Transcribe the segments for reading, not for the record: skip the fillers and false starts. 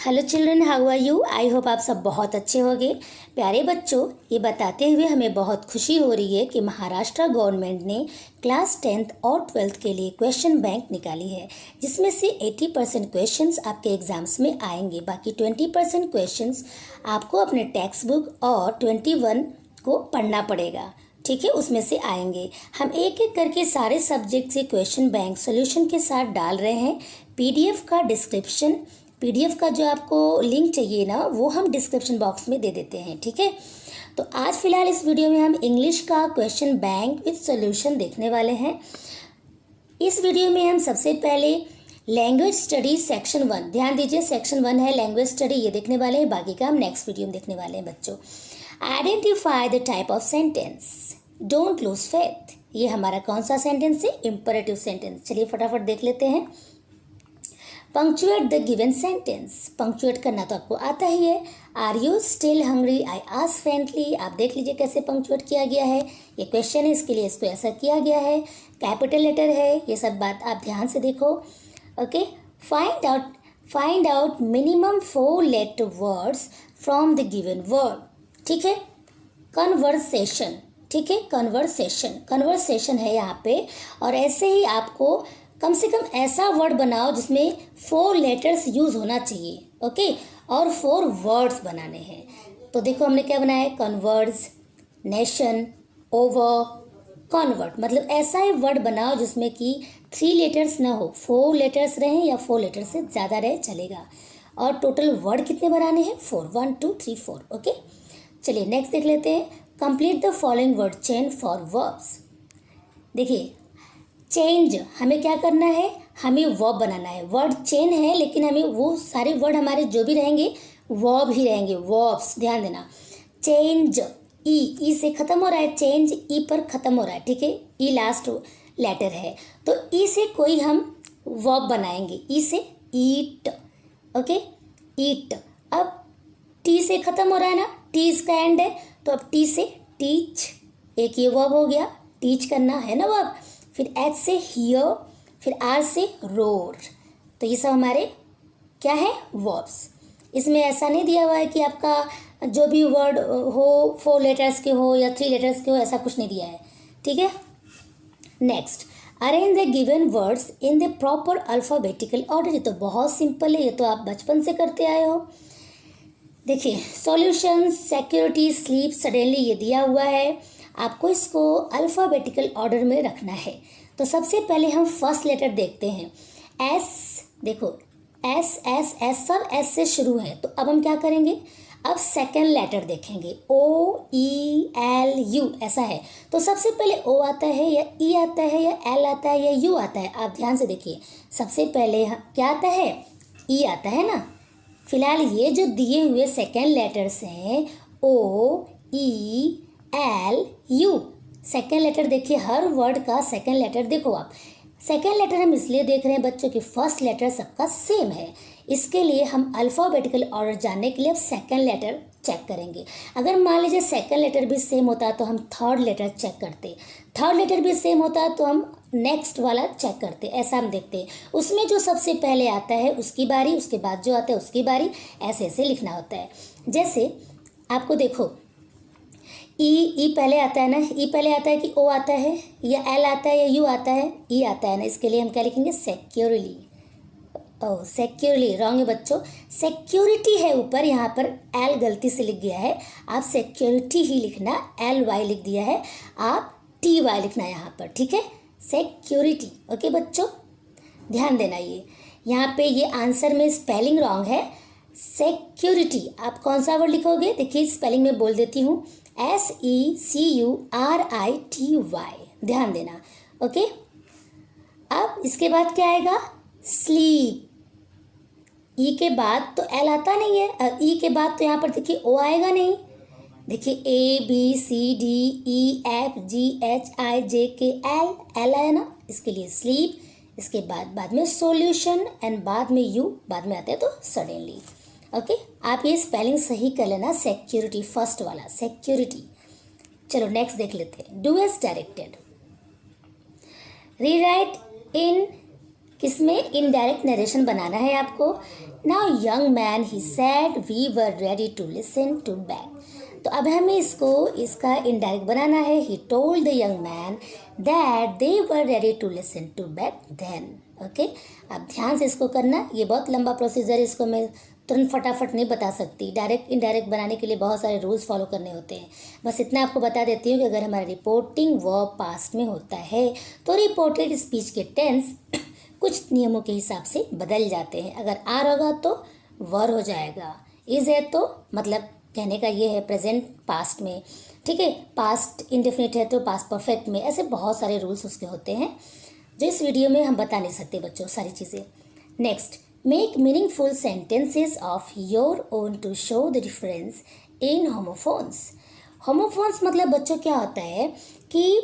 Hello children, how are you? I hope आप सब बहुत अच्छे होंगे। प्यारे बच्चों, ये बताते हुए हमें बहुत खुशी हो रही है कि महाराष्ट्र गवर्नमेंट ने क्लास 10th और 12th के लिए क्वेश्चन बैंक निकाली है, जिसमें से 80% क्वेश्चंस आपके एग्जाम्स में आएंगे। बाकी 20% क्वेश्चंस आपको अपने टेक्स्ट बुक और 21 को पढ़ना पड़ेगा। ठीक है, उसमें से आएंगे। हम एक एक करके सारे सब्जेक्ट से क्वेश्चन बैंक सॉल्यूशन के साथ डाल रहे हैं। पीडीएफ का जो आपको लिंक चाहिए ना, वो हम डिस्क्रिप्शन बॉक्स में दे देते हैं। ठीक है, तो आज फिलहाल इस वीडियो में हम इंग्लिश का क्वेश्चन बैंक विद सॉल्यूशन देखने वाले हैं। इस वीडियो में हम सबसे पहले लैंग्वेज स्टडी सेक्शन 1, ध्यान दीजिए सेक्शन 1 है लैंग्वेज स्टडी, ये देखने वाले हैं। बाकी का हम नेक्स्ट वीडियो में देखने वाले हैं बच्चों। Identify the type of sentence, don't lose faith. ये हमारा कौन सा सेंटेंस है? Imperative sentence. चलिए फटाफट देख लेते हैं। Punctuate the given sentence, punctuate करना तो आपको आता ही है। Are you still hungry? I ask frankly. आप देख लीजिए कैसे पंक्चुएट किया गया है। ये क्वेश्चन है, इसके लिए इसको ऐसा किया गया है। कैपिटल लेटर है, ये सब बात आप ध्यान से देखो। Okay, find out minimum 4 letter words from the given word. ठीक है, कन्वर्सेशन। ठीक है, कन्वर्सेशन है यहाँ पे। और ऐसे ही आपको कम से कम ऐसा वर्ड बनाओ जिसमें 4 लेटर्स यूज होना चाहिए। ओके, और 4 वर्ड्स बनाने हैं। तो देखो हमने क्या बनाया है, कन्वर्स, नेशन, ओवर, कन्वर्ट। मतलब ऐसा ही वर्ड बनाओ जिसमें कि 3 लेटर्स ना हो, 4 लेटर्स रहें या 4 लेटर्स से ज़्यादा रहे चलेगा। और टोटल वर्ड कितने बनाने हैं? 4, 1 2 3 4। ओके, चलिए नेक्स्ट देख लेते हैं। Complete the following word chain for verbs. देखिए, चेंज हमें क्या करना है, हमें वर्ब बनाना है। वर्ड चेन है लेकिन हमें वो सारे वर्ड हमारे जो भी रहेंगे वर्ब ही रहेंगे, वर्ब्स। ध्यान देना, चेंज ई से खत्म हो रहा है, चेंज ई पर खत्म हो रहा है। ठीक है, ई लास्ट लेटर है, तो ई से कोई हम वर्ब बनाएंगे। ई से ईट। ओके, ईट। अब टी से खत्म हो रहा है ना, टी इसका एंड है, तो अब टी से टीच, एक ये वर्ब हो गया, टीच करना है ना वर्ब। फिर एच से हियर, फिर आर से रोर। तो ये सब हमारे क्या है? वर्ब्स। इसमें ऐसा नहीं दिया हुआ है कि आपका जो भी वर्ड हो 4 लेटर्स के हो या 3 लेटर्स के हो, ऐसा कुछ नहीं दिया है। ठीक है, next, arrange the given words in the proper alphabetical order. ये तो बहुत सिंपल है, ये तो आप बचपन से करते आए हो। देखिए, सॉल्यूशन, सिक्योरिटी, स्लीप, सडनली, ये दिया हुआ है। आपको इसको अल्फ़ाबेटिकल ऑर्डर में रखना है। तो सबसे पहले हम फर्स्ट लेटर देखते हैं। एस, देखो एस एस एस, सब एस से शुरू है। तो अब हम क्या करेंगे, अब सेकंड लेटर देखेंगे। ओ ई एल यू, ऐसा है। तो सबसे पहले ओ आता है या ई आता है या एल आता है या यू आता है? आप ध्यान से देखिए, सबसे पहले क्या आता है? ई आता है ना। फिलहाल ये जो दिए हुए सेकंड लेटर्स हैं, O E L U, second letter देखिए, हर वर्ड का सेकेंड लेटर देखो आप। सेकेंड लेटर हम इसलिए देख रहे हैं बच्चों कि फर्स्ट लेटर सबका सेम है। इसके लिए हम अल्फ़ाबेटिकल ऑर्डर जानने के लिए अब सेकेंड लेटर चेक करेंगे। अगर मान लीजिए सेकेंड लेटर भी सेम होता तो हम थर्ड लेटर चेक करते, थर्ड लेटर भी सेम होता तो हम नेक्स्ट वाला चेक करते। ऐसा हम देखते हैं, उसमें जो सबसे पहले आता है उसकी बारी, उसके बाद जो आता है उसकी बारी, ऐसे ऐसे लिखना होता है। जैसे आपको देखो, ई पहले आता है ना, ई पहले आता है कि ओ आता है या एल आता है या यू आता है? ई आता है ना। इसके लिए हम क्या लिखेंगे? सिक्योरली। ओह, सिक्योरली रॉन्ग है बच्चों, सिक्योरिटी है ऊपर, यहाँ पर एल गलती से लिख गया है। आप सिक्योरिटी ही लिखना, एल वाई लिख दिया है, आप टी वाई लिखना यहाँ पर। ठीक है, सिक्योरिटी। ओके बच्चों, ध्यान देना। ये यहाँ पे ये आंसर में स्पेलिंग रॉन्ग है। सिक्योरिटी आप कौन सा वर्ड लिखोगे? देखिए स्पेलिंग में बोल देती हूँ, SECURITY, ध्यान देना। ओके, अब इसके बाद क्या आएगा? स्लीप। ई के बाद तो एल आता नहीं है, ई के बाद तो यहाँ पर देखिए ओ आएगा नहीं। देखिए ABCDEFGHIJK, एल आया ना, इसके लिए स्लीप। इसके बाद में सॉल्यूशन एंड बाद में यू, बाद में आते हैं तो सडनली। ओके, आप ये स्पेलिंग सही कर लेना, सिक्योरिटी फर्स्ट वाला, सिक्योरिटी। चलो नेक्स्ट देख लेते हैं। Do as directed, rewrite in किसमें? इनडायरेक्ट नरेशन बनाना है आपको। Now young man he said we were ready to listen to back. तो अब हमें इसका इनडायरेक्ट बनाना है। He told the young man that they were ready to listen to back then. Okay, अब ध्यान से इसको करना। ये बहुत लंबा प्रोसीजर, इसको मैं तुरंत फटाफट नहीं बता सकती। डायरेक्ट इनडायरेक्ट बनाने के लिए बहुत सारे रूल्स फॉलो करने होते हैं। बस इतना आपको बता देती हूँ कि अगर हमारा रिपोर्टिंग वर्ब पास्ट में होता है तो रिपोर्टेड स्पीच के टेंस कुछ नियमों के हिसाब से बदल जाते हैं। अगर आर होगा तो वर हो जाएगा, इज है तो मतलब कहने का ये है प्रेजेंट पास्ट में, ठीक है। पास्ट इंडेफिनिट है तो पास्ट परफेक्ट में। ऐसे बहुत सारे रूल्स उसके होते हैं जो इस वीडियो में हम बता नहीं सकते बच्चों, सारी चीज़ें। Next, make meaningful sentences of your own to show the difference in homophones. Homophones मतलब बच्चों क्या होता है कि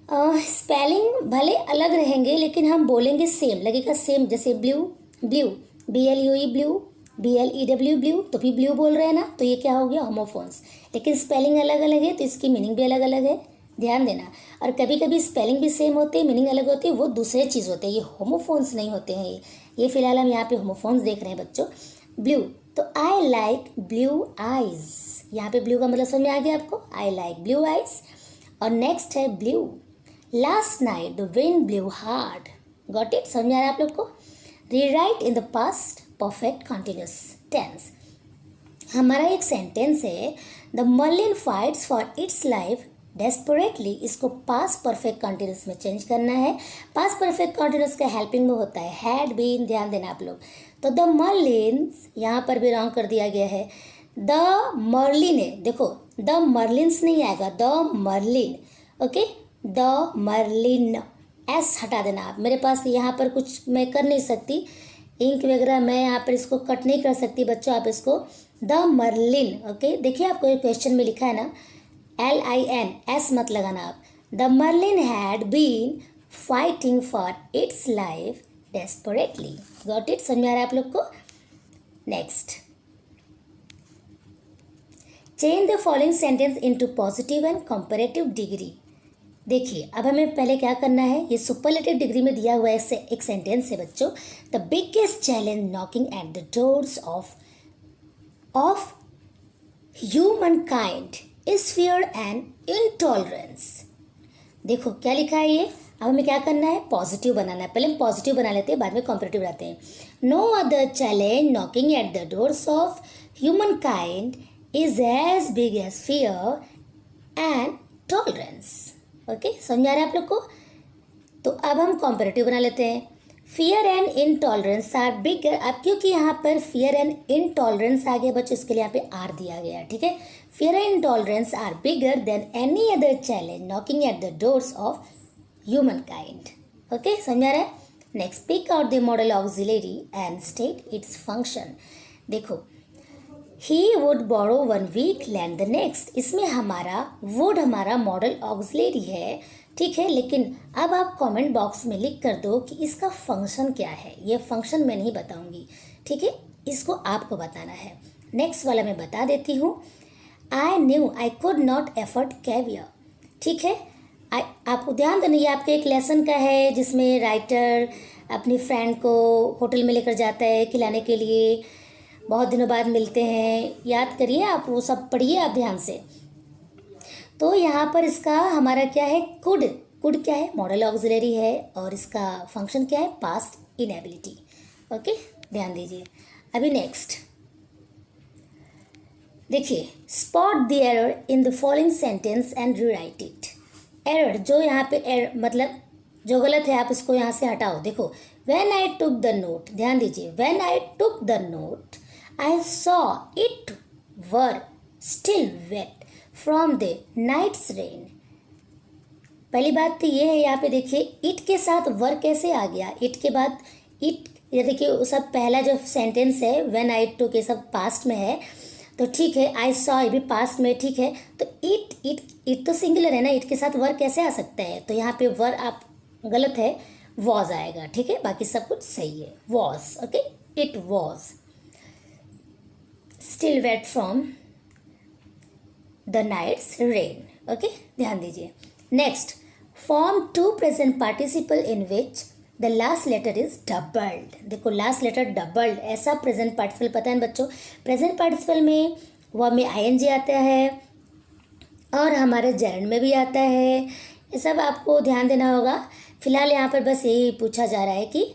स्पेलिंग भले अलग रहेंगे लेकिन हम बोलेंगे सेम, लगेगा सेम। जैसे blue, blue, BLUE blue, BLEW blue, तो भी ब्लू बोल रहे हैं ना, तो ये क्या हो गया? होमोफोन्स। लेकिन स्पेलिंग अलग अलग है तो इसकी मीनिंग भी अलग अलग है, ध्यान देना। और कभी कभी स्पेलिंग भी सेम होते हैं, मीनिंग अलग होती है, वो दूसरे चीज़ होते हैं, ये होमोफोन्स नहीं होते हैं। ये फिलहाल हम यहाँ पे होमोफोन्स देख रहे हैं बच्चों। ब्लू, तो आई लाइक ब्लू आइज, यहाँ पे ब्लू का मतलब समझ में आ गया आपको? I like blue eyes. और नेक्स्ट है blew, last night the wind blew hard. Got it? समझ आ रहा है आप लोग को? Rewrite in the past perfect continuous tense. हमारा एक सेंटेंस है, the marlin fights for its life desperately. इसको पास्ट परफेक्ट कंटिन्यूस में चेंज करना है। पास्ट परफेक्ट कंटिन्यूस का हेल्पिंग में होता है हैड बीन, ध्यान देना आप लोग। तो द मर्लिन्स यहाँ पर भी रॉन्ग कर दिया गया है। द मर्लिन है, देखो द मर्लिन्स नहीं आएगा, the marlin. Okay, the marlin, S हटा देना आप। मेरे पास यहाँ पर कुछ मैं कर नहीं सकती, इंक वगैरह मैं यहाँ पर इसको कट नहीं कर सकती बच्चों, आप इसको द मर्लिन। ओके, देखिए आपको क्वेश्चन में लिखा है ना LIN, एस मत लगाना आप। The marlin had been fighting for its life desperately. Got it? समझ आ रहा है आप लोग को? Next, change the following sentence into positive and comparative degree. देखिए अब हमें पहले क्या करना है, ये सुपरलेटिव डिग्री में दिया हुआ एक सेंटेंस है बच्चों। The biggest challenge knocking at the doors of human kind is fear and intolerance. देखो क्या लिखा है ये। अब हमें क्या करना है, पॉजिटिव बनाना है। पहले हम पॉजिटिव बना लेते हैं, बाद में कॉम्परेटिव बनाते हैं। No other challenge knocking at the doors of human kind is as big as fear and tolerance. Okay, समझ आ रहा है आप लोग को? तो अब हम कॉम्परेटिव बना लेते हैं। Fear and intolerance are bigger. अब क्योंकि यहाँ पर फियर एंड इनटॉलरेंस आ गया बच्चों, इसके लिए यहाँ पे आर दिया गया, ठीक है। Fear and intolerance are bigger than any other challenge knocking at the doors of human kind. Okay, समझ आ रहा है? Next, pick out the modal auxiliary and state its function. देखो, he would borrow one week land the next. इसमें हमारा would हमारा model auxiliary है, ठीक है। लेकिन अब आप कमेंट बॉक्स में लिख कर दो कि इसका फंक्शन क्या है। ये फंक्शन मैं नहीं बताऊंगी, ठीक है, इसको आपको बताना है। नेक्स्ट वाला मैं बता देती हूँ। I knew I could not afford caviar, ठीक है। आपको ध्यान देना, ये आपके एक लेसन का है जिसमें राइटर अपनी फ्रेंड को होटल में लेकर जाता है खिलाने के लिए, बहुत दिनों बाद मिलते हैं। याद करिए आप, वो सब पढ़िए आप ध्यान से। तो यहाँ पर इसका हमारा क्या है, कुड। कुड क्या है, मॉडल ऑक्सिलरी है, और इसका फंक्शन क्या है, पास्ट इनएबिलिटी। ओके, ध्यान दीजिए। अभी नेक्स्ट देखिए, spot the error in the following sentence and rewrite it. Error, जो यहाँ पे एरर मतलब जो गलत है आप इसको यहाँ से हटाओ। देखो, when I took the note, ध्यान दीजिए, when I took the note I saw it were still wet from the night's rain. पहली बात तो ये है, यहाँ पे देखिए इट के साथ वर कैसे आ गया। इट के बाद इट, ये देखिए सब पहला जो सेंटेंस है व्हेन आई टुक, ये सब पास्ट में है तो ठीक है। आई सॉ ये भी पास्ट में, ठीक है। तो इट तो सिंगुलर है ना, इट के साथ वर कैसे आ सकता है। तो यहाँ पे वर आप गलत है, वॉज आएगा, ठीक है। बाकी सब कुछ सही है, was. Okay, it was still wet from the night's rain. Okay, ध्यान दीजिए। Next, form two present participle in which the last letter is doubled. देखो लास्ट लेटर डबल्ड, ऐसा प्रेजेंट पार्टिसिपल पता है बच्चों, प्रेजेंट पार्टिसिपल में वर्ब में ING आता है और हमारे जेरेंड में भी आता है। ये सब आपको ध्यान देना होगा। फिलहाल यहाँ पर बस यही पूछा जा रहा है कि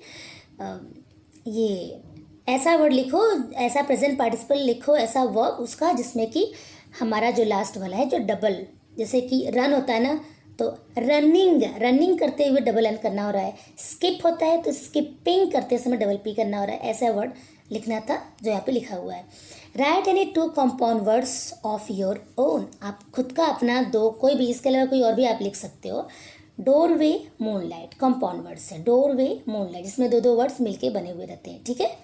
ये ऐसा वर्ड लिखो, ऐसा प्रेजेंट पार्टिसिपल लिखो, ऐसा वर्ब उसका जिसमें कि हमारा जो लास्ट वाला है जो डबल, जैसे कि रन होता है ना, तो रनिंग, रनिंग करते हुए डबल एन करना हो रहा है। स्किप होता है तो स्किपिंग करते समय डबल पी करना हो रहा है। ऐसा वर्ड लिखना था जो यहाँ पे लिखा हुआ है। Right any 2 compound words of your own. आप खुद का अपना दो, कोई भी, इसके अलावा कोई और भी आप लिख सकते हो। डोरवे, मूनलाइट, कंपाउंड वर्ड्स है। डोरवे, मूनलाइट, जिसमें दो वर्ड्स मिलके बने हुए रहते हैं, ठीक है।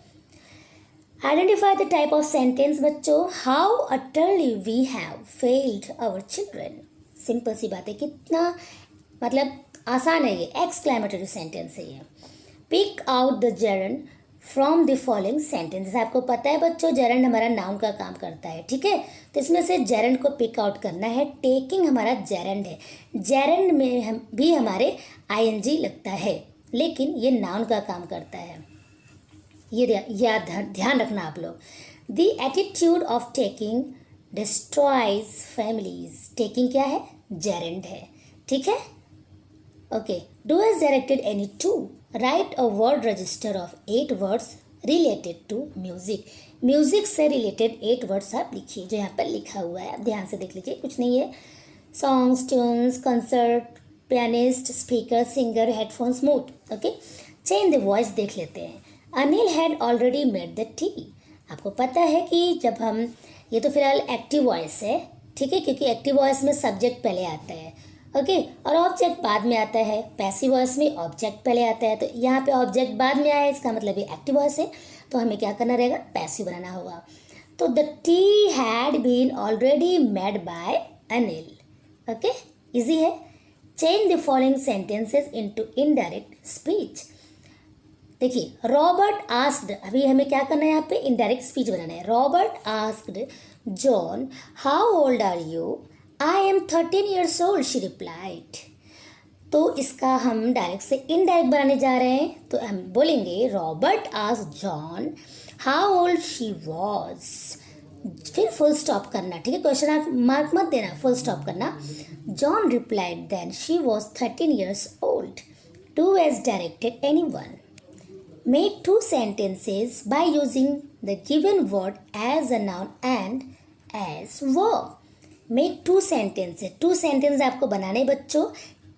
Identify the type of sentence बच्चों। How utterly we have failed our children. Simple सी बात है, कितना मतलब आसान है ये। एक्सक्लेमेटरी सेंटेंस है ये। Pick out the gerund from the following sentences. आपको पता है बच्चों जेरंड हमारा नाउन का काम करता है, ठीक है। तो इसमें से जेरंड को पिक आउट करना है। टेकिंग हमारा जेरंड है। जेरंड में हम भी हमारे आईएनजी लगता है, लेकिन ये नाउन का काम करता है। ये ध्यान रखना आप लोग। The attitude of taking destroys families. Taking क्या है? जेरेंड है, ठीक है। Okay, do as directed any two. Write a word register of 8 words related to music. Music से रिलेटेड 8 वर्ड्स आप लिखिए, जो यहाँ पर लिखा हुआ है। आप ध्यान से देख लीजिए, कुछ नहीं है। Songs, tunes, concert, pianist, speaker, singer, headphones, mood. Okay, change the voice देख लेते हैं। Anil had already made the T. आपको पता है कि जब हम, ये तो फिलहाल एक्टिव वॉइस है, ठीक है, क्योंकि एक्टिव वॉइस में सब्जेक्ट पहले आता है, ओके, और ऑब्जेक्ट बाद में आता है। पैसिव वॉइस में ऑब्जेक्ट पहले आता है, तो यहाँ पे ऑब्जेक्ट बाद में आया, इसका मतलब ये एक्टिव वॉइस है, तो हमें क्या करना रहेगा? पैसिव बनाना होगा। तो the tea had been already made by Anil. Okay, easy है। Change the following sentences into indirect speech. देखिए, रॉबर्ट आस्क्ड, अभी हमें क्या करना है? यहाँ पे इनडायरेक्ट स्पीच बनाना है। Robert asked John, how old are you? I am 13 years old, she replied. तो इसका हम डायरेक्ट से इनडायरेक्ट बनाने जा रहे हैं, तो हम बोलेंगे Robert asked John how old she was. फिर फुल स्टॉप करना, ठीक है, क्वेश्चन मार्क मत देना, फुल स्टॉप करना। John replied then she was 13 years old. Do as directed anyone. Make 2 sentences by using the given word as a noun and as verb. Make 2 sentences. 2 sentences आपको बनाने बच्चों।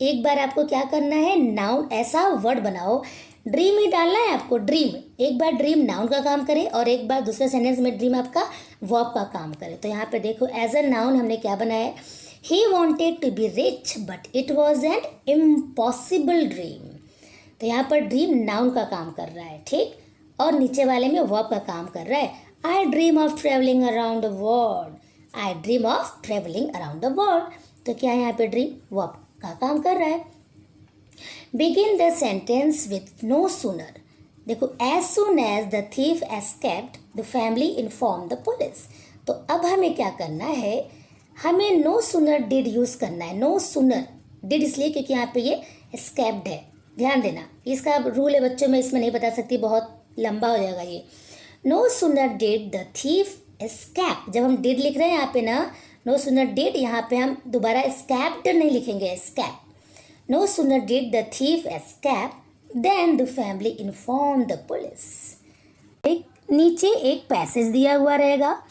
एक बार आपको क्या करना है? नाउन ऐसा वर्ड बनाओ, ड्रीम ही डालना है आपको, ड्रीम। एक बार ड्रीम नाउन का काम करे और एक बार दूसरे सेंटेंस में ड्रीम आपका वर्ब का काम करे। तो यहाँ पे देखो, एज अ नाउन हमने क्या बनाया है? He wanted to be rich but it was an impossible dream. तो यहाँ पर ड्रीम नाउन का काम कर रहा है, ठीक, और नीचे वाले में वर्ब का काम कर रहा है। आई dream of travelling around the world. I dream of travelling around the world. तो क्या है यहाँ पे? ड्रीम वर्ब का काम कर रहा है। Begin the sentence with no sooner. देखो, as soon as the thief escaped the family inform the police. तो अब हमें क्या करना है? हमें नो सूनर डिड यूज करना है। नो सूनर डिड इसलिए क्योंकि यहाँ पे ये एस्केप्ड है, ध्यान देना। इसका रूल है बच्चों, मैं इसमें नहीं बता सकती, बहुत लंबा हो जाएगा ये। No sooner did the thief escape. जब हम डिड लिख रहे हैं यहाँ पे ना, नो सूनर डिड, यहाँ पे हम दोबारा एस्केप्ड नहीं लिखेंगे, escape. No sooner did the thief escape then the family inform the police. एक नीचे एक पैसेज दिया हुआ रहेगा,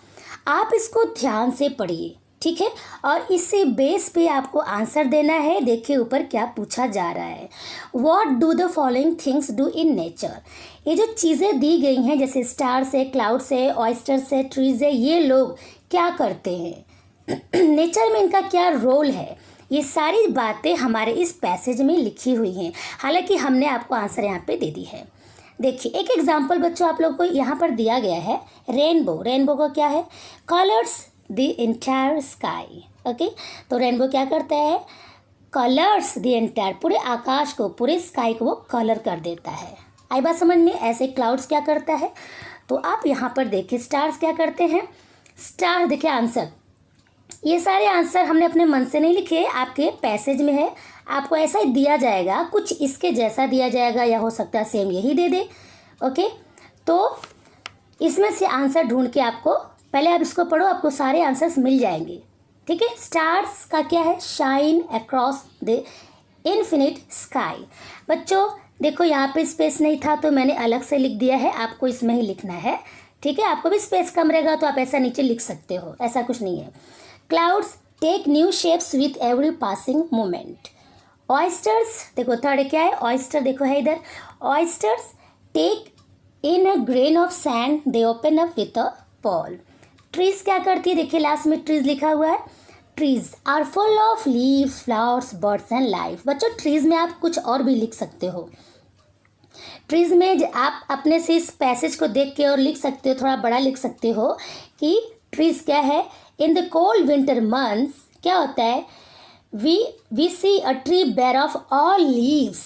आप इसको ध्यान से पढ़िए, ठीक है, और इसे बेस पे आपको आंसर देना है। देखिए ऊपर क्या पूछा जा रहा है। What do the following things do in nature. ये जो चीज़ें दी गई हैं, जैसे स्टार्स है, क्लाउड्स है, ऑयस्टर्स है, ट्रीज है, ये लोग क्या करते हैं? नेचर में इनका क्या रोल है? ये सारी बातें हमारे इस पैसेज में लिखी हुई हैं। हालांकि हमने आपको आंसर यहाँ पे दे दी है। देखिए, एक एग्जाम्पल बच्चों आप लोग को यहाँ पर दिया गया है। रेनबो। रेनबो का क्या है? Colours the entire sky. Okay, तो रेनबो क्या करता है? कलर्स द एंटायर, पूरे आकाश को, पूरे स्काई को वो कलर कर देता है। आई बात समझ में? ऐसे क्लाउड्स क्या करता है? तो आप यहाँ पर देखिए, स्टार्स क्या करते हैं? स्टार, देखिए आंसर, ये सारे आंसर हमने अपने मन से नहीं लिखे, आपके पैसेज में है, आपको ऐसा ही दिया जाएगा, कुछ इसके जैसा दिया जाएगा या हो सकता है सेम यही दे दे। ओके, तो इसमें से आंसर ढूंढ के आपको, पहले आप इसको पढ़ो, आपको सारे आंसर्स मिल जाएंगे। ठीक है, स्टार्स का क्या है, shine across the infinite sky. बच्चों देखो यहाँ पे स्पेस नहीं था तो मैंने अलग से लिख दिया है, आपको इसमें ही लिखना है। ठीक है, आपको भी स्पेस कम रहेगा तो आप ऐसा नीचे लिख सकते हो, ऐसा कुछ नहीं है। Clouds take new shapes with every passing moment. Oysters, देखो थर्ड क्या है, ऑयस्टर देखो है इधर, oysters take in a grain of sand they open up with a pearl. Trees क्या करती है, देखिए लास्ट में ट्रीज लिखा हुआ है, trees are full of leaves flowers birds and life. बच्चों ट्रीज में आप कुछ और भी लिख सकते हो, ट्रीज में आप अपने से इस पैसेज को देख के और लिख सकते हो, थोड़ा बड़ा लिख सकते हो कि ट्रीज क्या है, in the cold winter months क्या होता है, we see a tree bare of all leaves.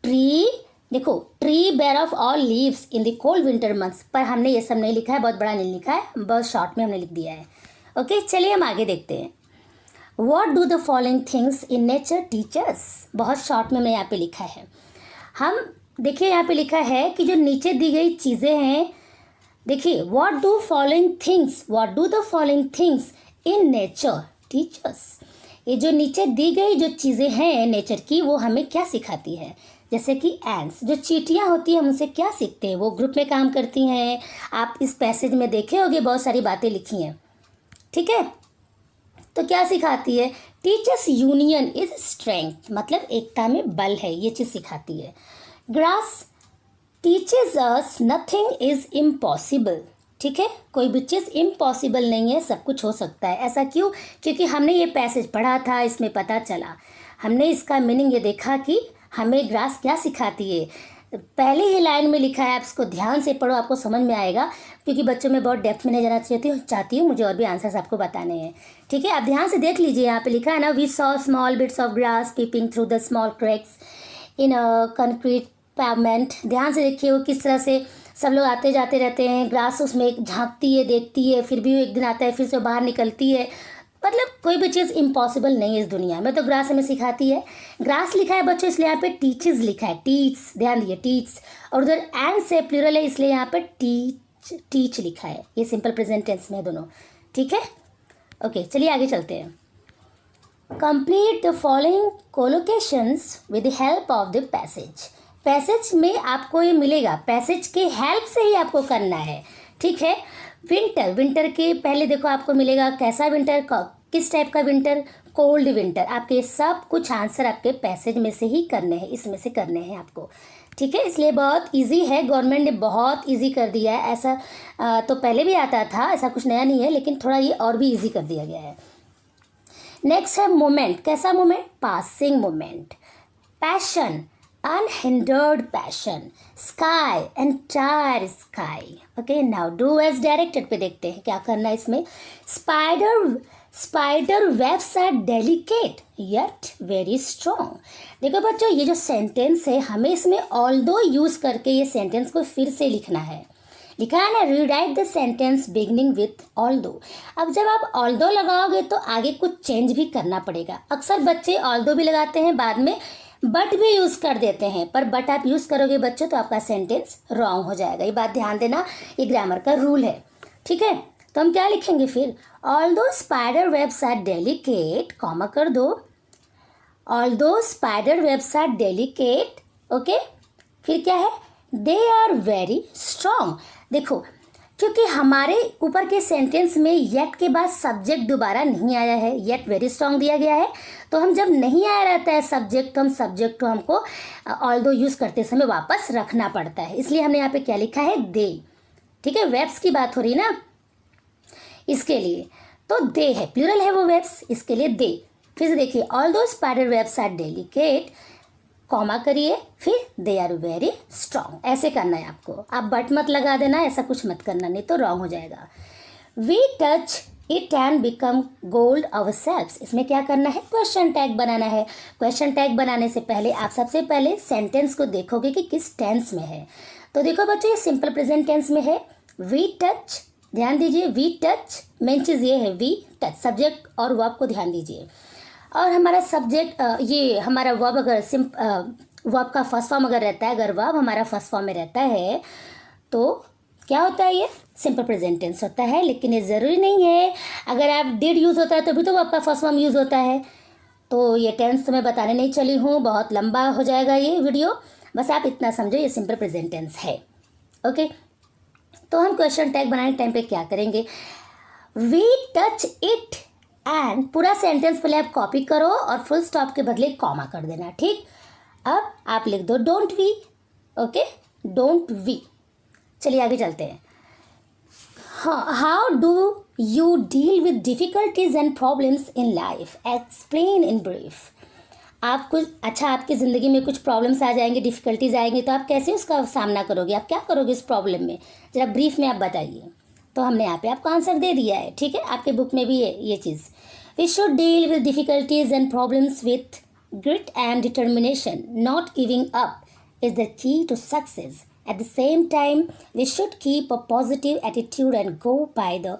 Tree देखो, tree bare of all leaves in the cold winter months, पर हमने ये सब नहीं लिखा है, बहुत बड़ा नहीं लिखा है, बहुत शॉर्ट में हमने लिख दिया है। ओके, चलिए हम आगे देखते हैं। What do the following things in nature teachers, बहुत शॉर्ट में मैं यहाँ पे लिखा है। हम देखिए यहाँ पे लिखा है कि जो नीचे दी गई चीज़ें हैं, देखिए what do following things, what do the following things in nature teachers. ये जो नीचे दी गई जो चीज़ें हैं नेचर की, वो हमें क्या सिखाती है। जैसे कि एंड्स, जो चींटियाँ होती हैं, हम उनसे क्या सीखते हैं, वो ग्रुप में काम करती हैं। आप इस पैसेज में देखे होंगे बहुत सारी बातें लिखी हैं। ठीक है, तो क्या सिखाती है, टीचर्स यूनियन इज स्ट्रेंथ, मतलब एकता में बल है, ये चीज़ सिखाती है। Grass teaches us nothing is impossible. ठीक है, कोई भी चीज़ इम्पॉसिबल नहीं है, सब कुछ हो सकता है। ऐसा क्यों, क्योंकि हमने ये पैसेज पढ़ा था, इसमें पता चला, हमने इसका मीनिंग ये देखा कि हमें ग्रास क्या सिखाती है। पहले ही लाइन में लिखा है, आप इसको ध्यान से पढ़ो, आपको समझ में आएगा, क्योंकि बच्चों में बहुत डेप्थ में नहीं जाना चाहती हूँ, मुझे और भी आंसर्स आपको बताने हैं। ठीक है, आप ध्यान से देख लीजिए, यहाँ पे लिखा है ना, we saw small bits of grass peeping through the small cracks in a concrete pavement. ध्यान से देखिए, वो किस तरह से सब लोग आते जाते रहते हैं, ग्रास उसमें झांकती है, देखती है, फिर भी वो एक दिन आता है, फिर से बाहर निकलती है। मतलब कोई भी चीज़ इम्पॉसिबल नहीं है इस दुनिया में, तो ग्रास हमें सिखाती है। ग्रास लिखा है बच्चों, इसलिए यहाँ पे टीचेस लिखा है, टीच, ध्यान दिए टीच, और उधर एंड से प्लूरल है, इसलिए यहाँ पे टीच लिखा है। ये सिंपल प्रेजेंट टेंस में है दोनों। ठीक है, ओके, चलिए आगे चलते हैं। Complete the following collocations with the help of the passage. Passage में आपको ये मिलेगा, पैसेज के हेल्प से ही आपको करना है। ठीक है, विंटर, विंटर के पहले देखो आपको मिलेगा कैसा विंटर, किस टाइप का विंटर, कोल्ड विंटर। आपके सब कुछ आंसर आपके पैसेज में से ही करने हैं, इसमें से करने हैं आपको। ठीक है, इसलिए बहुत इजी है, गवर्नमेंट ने बहुत इजी कर दिया है। ऐसा तो पहले भी आता था, ऐसा कुछ नया नहीं है, लेकिन थोड़ा ये और भी इजी कर दिया गया है। नेक्स्ट है मोमेंट, कैसा moment, passing moment. Passion, unhindered passion, sky, entire sky. Okay, now do as directed पे देखते हैं क्या करना है इसमें। spider webs are delicate yet very strong। देखो बच्चों, ये जो सेंटेंस है, हमें इसमें although यूज करके ये सेंटेंस को फिर से लिखना है। लिखा है ना, rewrite the sentence beginning with although। अब जब आप although लगाओगे तो आगे कुछ चेंज भी करना पड़ेगा। अक्सर बच्चे although भी लगाते हैं, बाद में बट भी यूज़ कर देते हैं, पर बट आप यूज़ करोगे बच्चों तो आपका सेंटेंस रॉन्ग हो जाएगा। ये बात ध्यान देना, ये ग्रामर का रूल है। ठीक है, तो हम क्या लिखेंगे फिर, although spider webs are delicate, comma कर दो, although spider webs are delicate. Okay, फिर क्या है, दे आर वेरी स्ट्रॉन्ग। देखो, क्योंकि हमारे ऊपर के सेंटेंस में येट के बाद सब्जेक्ट दोबारा नहीं आया है, येट वेरी स्ट्रॉन्ग दिया गया है, तो हम जब नहीं आया रहता है सब्जेक्ट, तो हम सब्जेक्ट को हमको ऑल्दो यूज़ करते समय वापस रखना पड़ता है। इसलिए हमने यहाँ पे क्या लिखा है, दे। ठीक है, वेब्स की बात हो रही है ना, इसके लिए तो दे है, प्लूरल है वो वेब्स, इसके लिए दे। फिर से देखिए, although spider webs are delicate, comma करिए, फिर दे आर वेरी स्ट्रॉन्ग। ऐसे करना है आपको, आप बट मत लगा देना, ऐसा कुछ मत करना, नहीं तो रॉन्ग हो जाएगा। We touch it and become gold ourselves. इसमें क्या करना है, क्वेश्चन टैग बनाना है। क्वेश्चन टैग बनाने से पहले आप सबसे पहले सेंटेंस को देखोगे कि किस टेंस में है। तो देखो बच्चों, ये सिंपल प्रेजेंट टेंस में है। वी टच, ध्यान दीजिए, वी टच, मेन चीज़ ये है, वी टच, सब्जेक्ट और वर्ब को ध्यान दीजिए। और हमारा सब्जेक्ट ये हमारा वर्ब अगर वर्ब का फर्स्ट फॉर्म अगर रहता है, अगर वर्ब हमारा फर्स्ट फॉर्म में रहता है तो क्या होता है, ये सिंपल प्रेजेंट टेंस होता है। लेकिन ये ज़रूरी नहीं है, अगर आप डिड यूज़ होता है तो भी तो वर्ब का फर्स्ट फॉर्म यूज़ होता है। तो ये टेंस तो मैं बताने नहीं चली हूँ, बहुत लंबा हो जाएगा ये वीडियो, बस आप इतना समझो ये सिंपल प्रेजेंट टेंस है। ओके, तो हम क्वेश्चन टैग बनाने टाइम पे क्या करेंगे, वी टच इट एंड पूरा सेंटेंस पहले आप कॉपी करो और फुल स्टॉप के बदले कॉमा कर देना। ठीक, अब आप लिख दो don't we. Okay, don't we. चलिए आगे चलते हैं। How do you deal with difficulties and problems in life, explain in brief. आप कुछ अच्छा, आपकी ज़िंदगी में कुछ प्रॉब्लम्स आ जाएंगे, डिफ़िकल्टीज आएंगी, तो आप कैसे उसका सामना करोगे, आप क्या करोगे इस प्रॉब्लम में, ज़रा ब्रीफ में आप बताइए। तो हमने यहाँ पे आपको आंसर दे दिया है। ठीक है, आपके बुक में भी है ये चीज़। We should deal with difficulties and problems with grit and determination, not giving up is the key to success. At the same time, we should keep a positive attitude and go by the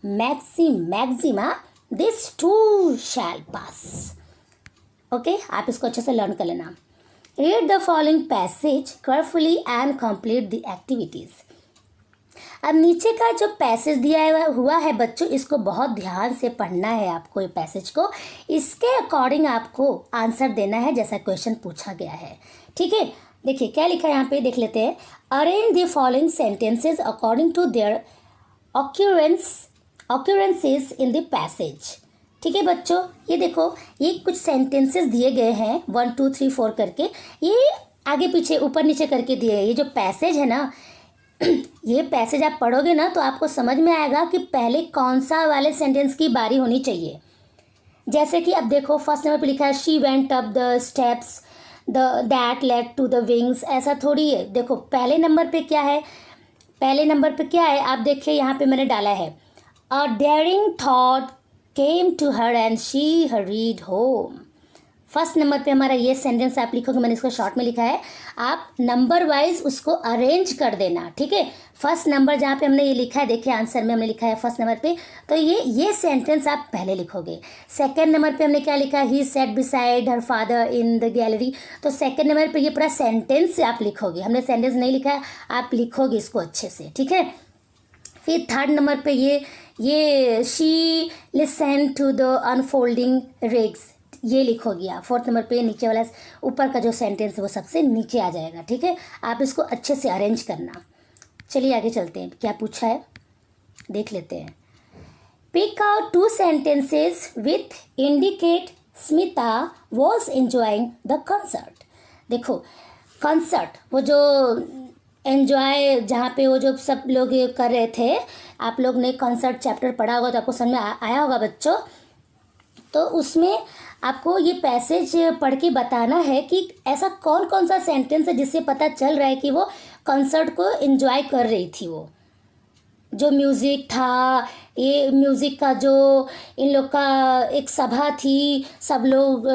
maxima, this too shall pass. Okay, आप इसको अच्छे से learn कर लेना। Read the following passage carefully and complete the activities. अब नीचे का जो पैसेज दिया हुआ है बच्चों, इसको बहुत ध्यान से पढ़ना है आपको, ये पैसेज को, इसके अकॉर्डिंग आपको आंसर देना है जैसा क्वेश्चन पूछा गया है। ठीक है, देखिए क्या लिखा है यहाँ पे, देख लेते हैं। Arrange the following sentences according to their occurrences in the passage. ठीक है बच्चों, ये देखो, ये कुछ सेंटेंसेस दिए गए हैं 1 2 3 4 करके, ये आगे पीछे ऊपर नीचे करके दिए हैं। ये जो पैसेज है ना, ये पैसेज आप पढ़ोगे ना तो आपको समझ में आएगा कि पहले कौन सा वाले सेंटेंस की बारी होनी चाहिए। जैसे कि अब देखो, फर्स्ट नंबर पे लिखा है she went up the steps that led to the wings, ऐसा थोड़ी है। देखो पहले नंबर पे क्या है, पहले नंबर पे क्या है, आप देखिए यहाँ पे मैंने डाला है, a daring thought came to her and she hurried home. First number पे हमारा ये सेंटेंस आप लिखोगे, मैंने इसको शॉर्ट में लिखा है, आप नंबर वाइज उसको अरेंज कर देना। ठीक है, फर्स्ट नंबर जहाँ पे हमने ये लिखा है, देखिए आंसर में हमने लिखा है फर्स्ट नंबर पे, तो ये सेंटेंस आप पहले लिखोगे। सेकंड नंबर पे हमने क्या लिखा, he set beside her father in the gallery, तो सेकंड नंबर पे ये पूरा सेंटेंस आप लिखोगे। हमने सेंटेंस नहीं लिखा है, आप लिखोगे इसको अच्छे से। ठीक है, फिर थर्ड नंबर पे ये she listen to the unfolding rigs, ये लिखोगे आप। फोर्थ नंबर पे नीचे वाला ऊपर का जो सेंटेंस है वो सबसे नीचे आ जाएगा। ठीक है, आप इसको अच्छे से अरेंज करना। चलिए आगे चलते हैं, क्या पूछा है देख लेते हैं। Pick out 2 sentences with indicate Smita was enjoying the concert. देखो कॉन्सर्ट, वो जो एंजॉय, जहाँ पे वो जो सब लोग कर रहे थे, आप लोग ने कॉन्सर्ट चैप्टर पढ़ा होगा तो आपको समझ में आया होगा बच्चों। तो उसमें आपको ये पैसेज पढ़ के बताना है कि ऐसा कौन कौन सा सेंटेंस है जिससे पता चल रहा है कि वो कॉन्सर्ट को एंजॉय कर रही थी। वो जो म्यूज़िक था, ये म्यूज़िक का जो इन लोग का एक सभा थी, सब लोग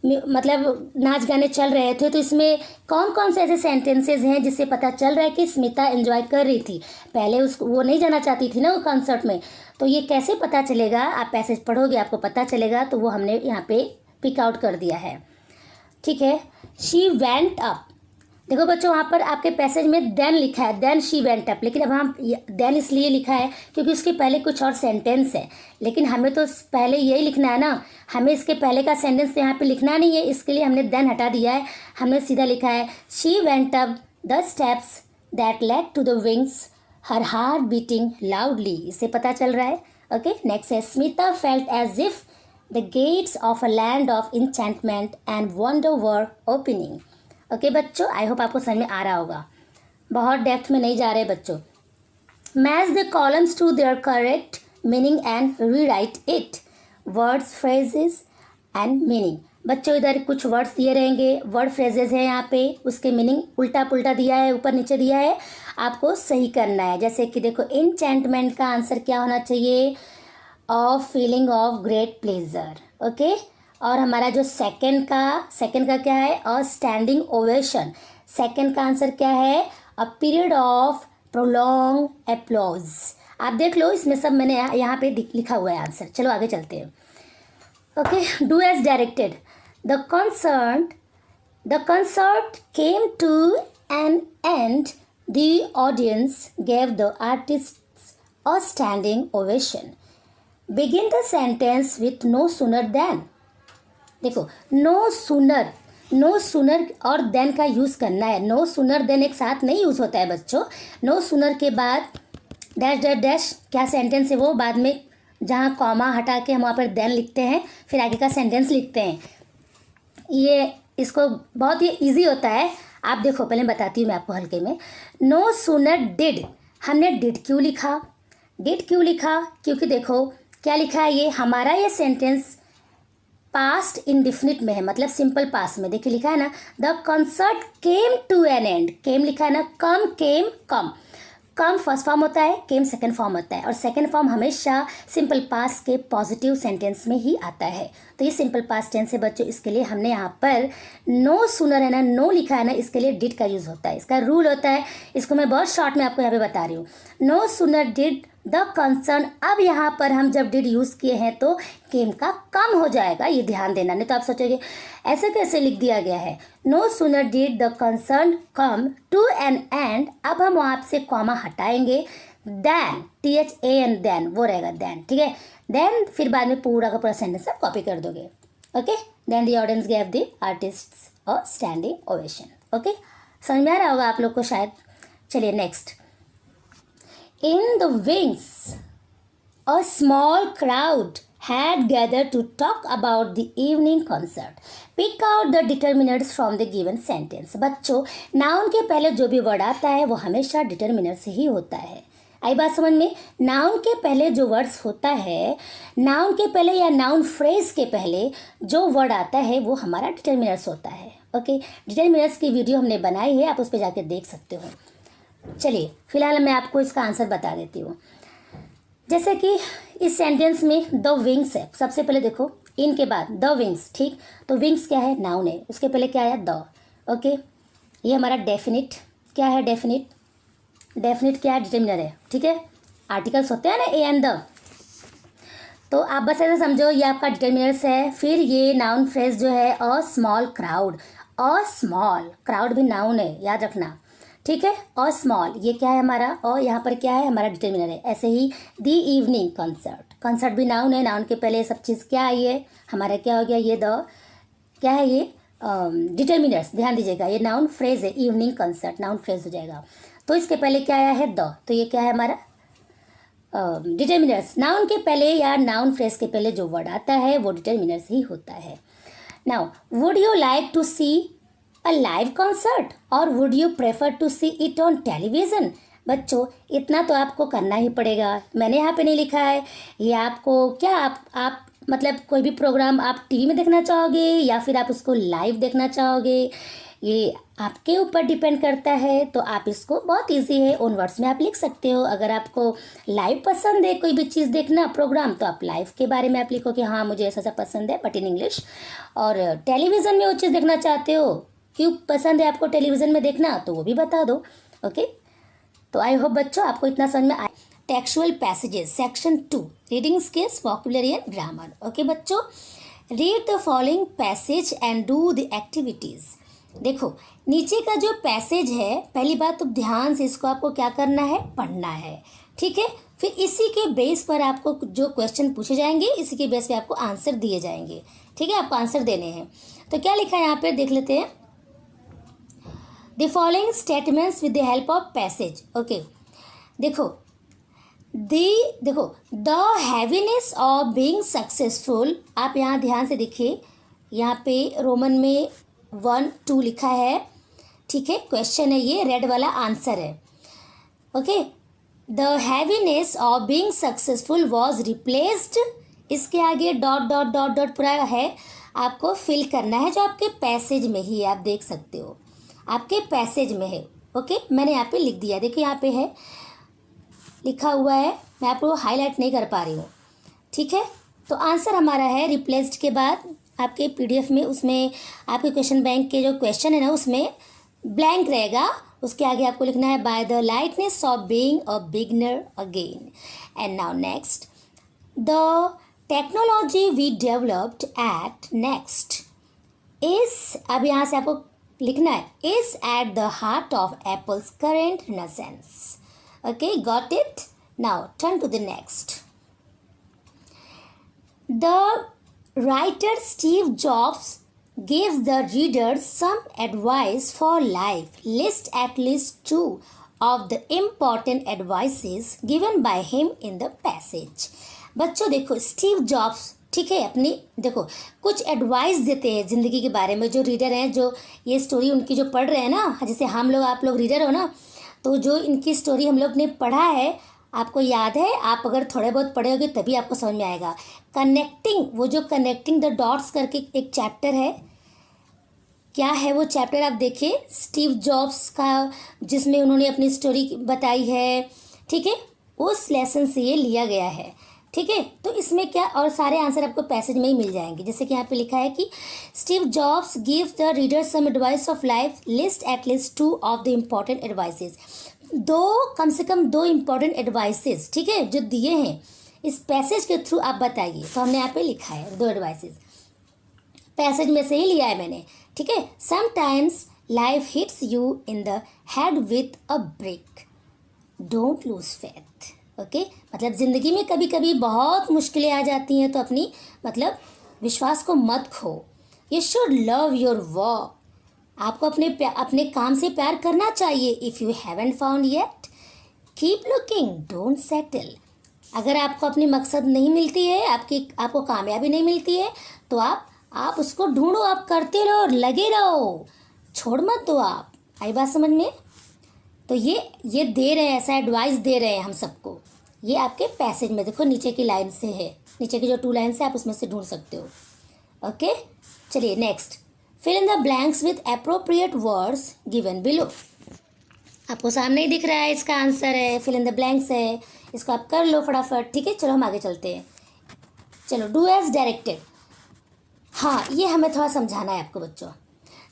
मतलब नाच गाने चल रहे थे, तो इसमें कौन कौन से ऐसे सेंटेंसेस हैं जिससे पता चल रहा है कि स्मिता एंजॉय कर रही थी। पहले उसको वो नहीं जाना चाहती थी ना वो कॉन्सर्ट में, तो ये कैसे पता चलेगा, आप पैसेज पढ़ोगे आपको पता चलेगा। तो वो हमने यहाँ पे पिक आउट कर दिया है। ठीक है, शी वेंट अप, देखो बच्चों वहाँ पर आपके पैसेज में देन लिखा है, देन शी वेंट अप, लेकिन अब हम देन इसलिए लिखा है क्योंकि उसके पहले कुछ और सेंटेंस है, लेकिन हमें तो पहले यही लिखना है ना, हमें इसके पहले का सेंटेंस यहाँ पे लिखना नहीं है, इसके लिए हमने देन हटा दिया है। हमने सीधा लिखा है she went up the steps that led to the wings, her heart beating loudly, इससे पता चल रहा है। ओके, नेक्स्ट है Smita felt as if the gates of a land of enchantment and wonder were opening. Okay बच्चों, I hope आपको समझ में आ रहा होगा, बहुत डेप्थ में नहीं जा रहे बच्चों। Match the columns to their correct meaning and rewrite it, words phrases and meaning. बच्चों इधर कुछ वर्ड्स दिए रहेंगे, वर्ड फ्रेजेस हैं यहाँ पे, उसके मीनिंग उल्टा पुल्टा दिया है, ऊपर नीचे दिया है, आपको सही करना है। जैसे कि देखो इंचेंटमेंट का आंसर क्या होना चाहिए, of feeling of great pleasure. Okay, और हमारा जो सेकंड का क्या है, अ स्टैंडिंग ओवेशन। सेकंड का आंसर क्या है, a period of prolong applause. आप देख लो, इसमें सब मैंने यहाँ पे लिखा हुआ है आंसर। चलो आगे चलते हैं। Okay, do as directed. The concert came to an end. The audience gave the artists a standing ovation. Begin the sentence with no sooner than. देखो, नो सुनर और देन का यूज़ करना है. नो सुनर देन एक साथ नहीं use होता है बच्चों. नो सुनर के बाद डैश डैश डैश क्या सेंटेंस है वो बाद में जहाँ कॉमा हटा के हम वहाँ पर देन लिखते हैं, फिर आगे का सेंटेंस लिखते हैं. ये इसको बहुत ही ईजी होता है. आप देखो, पहले बताती हूँ मैं आपको हल्के में. नो सुनर डिड, हमने डिड क्यों लिखा? क्योंकि देखो क्या लिखा है, ये हमारा ये सेंटेंस पास्ट इंडिफिनिट में है, मतलब सिंपल पास्ट में. देखिए लिखा है ना, the concert came to an end. Came लिखा है ना, कम फर्स्ट फॉर्म होता है, केम सेकंड फॉर्म होता है, और सेकंड फॉर्म हमेशा सिंपल पास्ट के पॉजिटिव सेंटेंस में ही आता है. तो ये सिंपल पास्ट टेंस है बच्चों. इसके लिए हमने यहाँ पर नो सुनर है ना, नो लिखा है ना, इसके लिए डिड का यूज़ होता है. इसका रूल होता है, इसको मैं बहुत शॉर्ट में आपको यहाँ पे बता रही हूँ. No sooner did the concern. अब यहाँ पर हम जब डिड यूज़ किए हैं तो केम का कम हो जाएगा, ये ध्यान देना. नहीं तो आप सोचोगे ऐसे कैसे लिख दिया गया है. No sooner did the concern come to an end. अब हम वहाँ से कॉमा हटाएंगे. देन THAN देन वो रहेगा देन. ठीक है, देन फिर बाद में पूरा का पूरा सेंटेंस आप कॉपी कर दोगे. Okay, then the audience gave the artists a standing ovation. Okay, समझ में आ रहा होगा आप लोग को शायद. चलिए next. In the wings, a small crowd had gathered to talk about the evening concert. Pick out the determinants from the given sentence. बच्चों, नाउन के पहले जो भी वर्ड आता है वो हमेशा डिटर्मिनर से ही होता है. आई बात समझ में? नाउन के पहले जो वर्ड्स होता है, नाउन के पहले या नाउन फ्रेज के पहले जो वर्ड आता है वो हमारा डिटर्मिनर्स होता है. ओके, डिटर्मिनर्स की वीडियो हमने बनाई है, आप उस पर जाके देख सकते हो. चलिए फिलहाल मैं आपको इसका आंसर बता देती हूँ. जैसे कि इस सेंटेंस में द विंग्स है. सबसे पहले देखो, इन के बाद द विंग्स. ठीक, तो विंग्स क्या है? नाउन है. उसके पहले क्या है? द. ओके, ये हमारा डेफिनिट. क्या है डेफिनिट? डेफिनिट क्या है? डिटर्मिनर है. ठीक है, आर्टिकल्स होते हैं ना ए एंड द. तो आप बस ऐसे समझो ये आपका डिटर्मिनर्स है. फिर ये नाउन फ्रेज जो है a small crowd. A small crowd भी नाउन है, याद रखना. ठीक है, और स्मॉल ये क्या है हमारा, और यहाँ पर क्या है हमारा डिटर्मिनर है. ऐसे ही दी इवनिंग कंसर्ट. कंसर्ट भी नाउन है. नाउन के पहले सब चीज़ क्या आई है हमारा, क्या हो गया ये द. क्या है ये? डिटर्मिनर्स. ध्यान दीजिएगा, ये नाउन फ्रेज है. इवनिंग कंसर्ट नाउन फ्रेज हो जाएगा. तो इसके पहले क्या आया है? द. तो ये क्या है हमारा? डिटर्मिनर्स. नाउन के पहले या नाउन फ्रेज के पहले जो वर्ड आता है वो डिटर्मिनर्स ही होता है. Now, would you like to see a live concert or would you prefer to see it on television? बच्चों, इतना तो आपको करना ही पड़ेगा. मैंने यहाँ पे नहीं लिखा है. ये आपको क्या आप मतलब कोई भी प्रोग्राम आप टीवी में देखना चाहोगे या फिर आप उसको लाइव देखना चाहोगे, ये आपके ऊपर डिपेंड करता है. तो आप इसको बहुत इजी है, उन वर्ड्स में आप लिख सकते हो. अगर आपको लाइव पसंद है कोई भी चीज़ देखना प्रोग्राम, तो आप लाइव के बारे में आप लिखो कि हाँ मुझे ऐसा पसंद है बट इन इंग्लिश. और टेलीविज़न में वो चीज़ देखना चाहते हो, क्यों पसंद है आपको टेलीविज़न में देखना, तो वो भी बता दो. ओके, तो आई होप बच्चों आपको इतना समझ में आए. Textual passages section 2, reading skills, vocabulary and grammar. Okay बच्चों, read the following passage and do the activities. देखो नीचे का जो पैसेज है, पहली बात तो ध्यान से इसको आपको क्या करना है, पढ़ना है. ठीक है, फिर इसी के बेस पर आपको जो क्वेश्चन पूछे जाएंगे इसी के बेस पे आपको आंसर दिए जाएंगे. ठीक है, आपको आंसर देने हैं. तो क्या लिखा है यहाँ पे देख लेते हैं. The following statements with the help of passage. Okay, देखो the heaviness of being successful. आप यहाँ ध्यान से देखिए, यहाँ पे रोमन में 1, 2 लिखा है. ठीक है, क्वेश्चन है ये, रेड वाला आंसर है. Okay, the heaviness of being successful was replaced. इसके आगे डॉट डॉट डॉट डॉट पूरा है, आपको फिल करना है जो आपके पैसेज में ही है. आप देख सकते हो आपके पैसेज में है. ओके, मैंने यहाँ पे लिख दिया. देखिए यहाँ पे है लिखा हुआ है, मैं आपको हाईलाइट नहीं कर पा रही हूँ. ठीक है, तो आंसर हमारा है रिप्लेस्ड के बाद आपके PDF में उसमें आपके क्वेश्चन बैंक के जो क्वेश्चन है ना उसमें ब्लैंक रहेगा. उसके आगे आपको लिखना है by the lightness of being a beginner again. And now next, the technology we developed at next is, अब यहाँ से आपको लिखना है, is at the heart of Apple's current renaissance. Okay, got it. Now turn to the next. The writer Steve Jobs gives the readers some advice for life. List at least 2 of the important advices given by him in the passage. बच्चों देखो, Steve jobs, ठीक है, अपनी देखो कुछ advice देते हैं ज़िंदगी के बारे में. जो रीडर हैं, जो ये स्टोरी उनकी जो पढ़ रहे हैं ना, जैसे हम लोग, आप लोग रीडर हो ना, तो जो इनकी स्टोरी हम लोग ने पढ़ा है, आपको याद है, आप अगर थोड़े बहुत पढ़े होगे तभी आपको समझ में आएगा. कनेक्टिंग, वो जो कनेक्टिंग द डॉट्स करके एक चैप्टर है, क्या है वो चैप्टर आप देखिए, स्टीव जॉब्स का, जिसमें उन्होंने अपनी स्टोरी बताई है. ठीक है, उस लेसन से ये लिया गया है. ठीक है, तो इसमें क्या, और सारे आंसर आपको पैसेज में ही मिल जाएंगे. जैसे कि यहाँ पे लिखा है कि Steve Jobs gives the reader some advice of life. List at least 2 of the important advices. कम से कम 2 इम्पॉर्टेंट एडवाइसेस, ठीक है, जो दिए हैं इस पैसेज के थ्रू आप बताइए. तो हमने यहाँ पे लिखा है 2 एडवाइसेस, पैसेज में से ही लिया है मैंने. ठीक है, sometimes life hits you in the head with a brick, don't lose faith. Okay, मतलब ज़िंदगी में कभी कभी बहुत मुश्किलें आ जाती हैं, तो अपनी मतलब विश्वास को मत खो. You should love your work. आपको अपने काम से प्यार करना चाहिए. If you haven't found yet keep looking, don't settle. अगर आपको अपनी मकसद नहीं मिलती है, आपको कामयाबी नहीं मिलती है, तो आप उसको ढूंढो, आप करते रहो, लगे रहो, छोड़ मत दो आप. आई बात समझ में? तो ये दे रहे हैं, ऐसा एडवाइस दे रहे हैं हम सबको. ये आपके पैसेज में देखो, नीचे की लाइन से है, नीचे की जो 2 लाइन से आप उसमें से ढूंढ सकते हो. ओके, चलिए next. Fill in the blanks with appropriate words given below. आपको सामने ही दिख रहा है, इसका आंसर है, फिल इन द ब्लैंक्स है, इसको आप कर लो फटाफट. ठीक है, चलो हम आगे चलते हैं. चलो, डू एज डायरेक्टेड. हाँ, ये हमें थोड़ा समझाना है आपको बच्चों.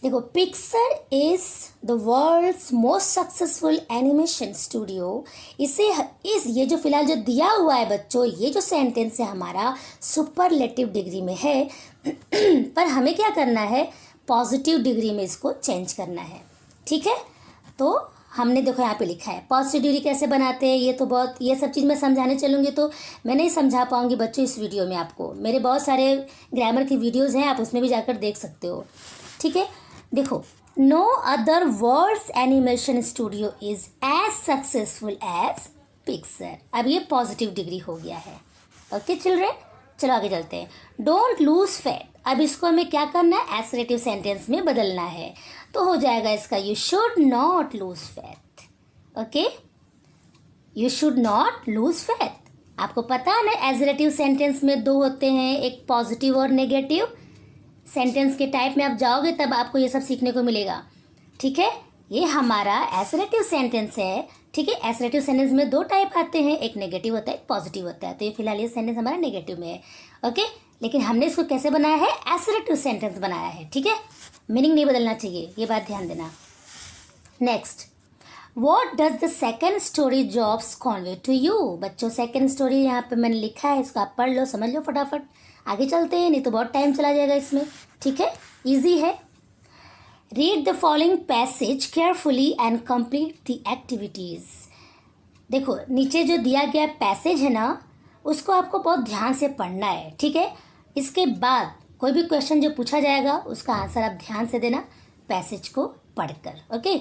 देखो, Pixar is the world's most successful animation studio. ये जो फिलहाल जो दिया हुआ है बच्चों, ये जो सेंटेंस है हमारा सुपरलेटिव डिग्री में है, पर हमें क्या करना है, पॉजिटिव डिग्री में इसको चेंज करना है. ठीक है, तो हमने देखो यहाँ पे लिखा है पॉजिटिव डिग्री कैसे बनाते हैं. ये सब चीज़ मैं समझाने चलूँगी तो मैं नहीं समझा पाऊँगी बच्चों इस वीडियो में. आपको मेरे बहुत सारे ग्रामर की वीडियोज़ हैं, आप उसमें भी जाकर देख सकते हो. ठीक है, देखो, no other world's animation studio is as successful as Pixar. अब ये पॉजिटिव डिग्री हो गया है. ओके चिल्ड्रेन, चलो आगे चलते हैं. Don't lose faith. अब इसको हमें क्या करना है, एसरेटिव सेंटेंस में बदलना है. तो हो जाएगा इसका, you should not lose faith. Okay, you should not lose faith. आपको पता है ना, एसरेटिव सेंटेंस में 2 होते हैं, एक पॉजिटिव और नेगेटिव. सेंटेंस के टाइप में आप जाओगे तब आपको ये सब सीखने को मिलेगा. ठीक है, ये हमारा एसरेटिव सेंटेंस है. ठीक है, एसरेटिव सेंटेंस में 2 टाइप आते हैं, एक नेगेटिव होता है, एक पॉजिटिव होता है. तो ये फिलहाल ये सेंटेंस हमारा नेगेटिव में है. ओके, लेकिन हमने इसको कैसे बनाया है, एसरेटिव सेंटेंस बनाया है. ठीक है, मीनिंग नहीं बदलना चाहिए, ये बात ध्यान देना. Next, what does the second story Jobs convey to you. बच्चों, सेकेंड स्टोरी यहाँ पे मैंने लिखा है, इसको आप पढ़ लो, समझ लो फटाफट. आगे चलते हैं, नहीं तो बहुत टाइम चला जाएगा इसमें. ठीक है, इजी है. Read the following passage carefully and complete the activities. देखो, नीचे जो दिया गया पैसेज है ना, उसको आपको बहुत ध्यान से पढ़ना है. ठीक है, इसके बाद कोई भी क्वेश्चन जो पूछा जाएगा उसका आंसर आप ध्यान से देना पैसेज को पढ़कर. ओके,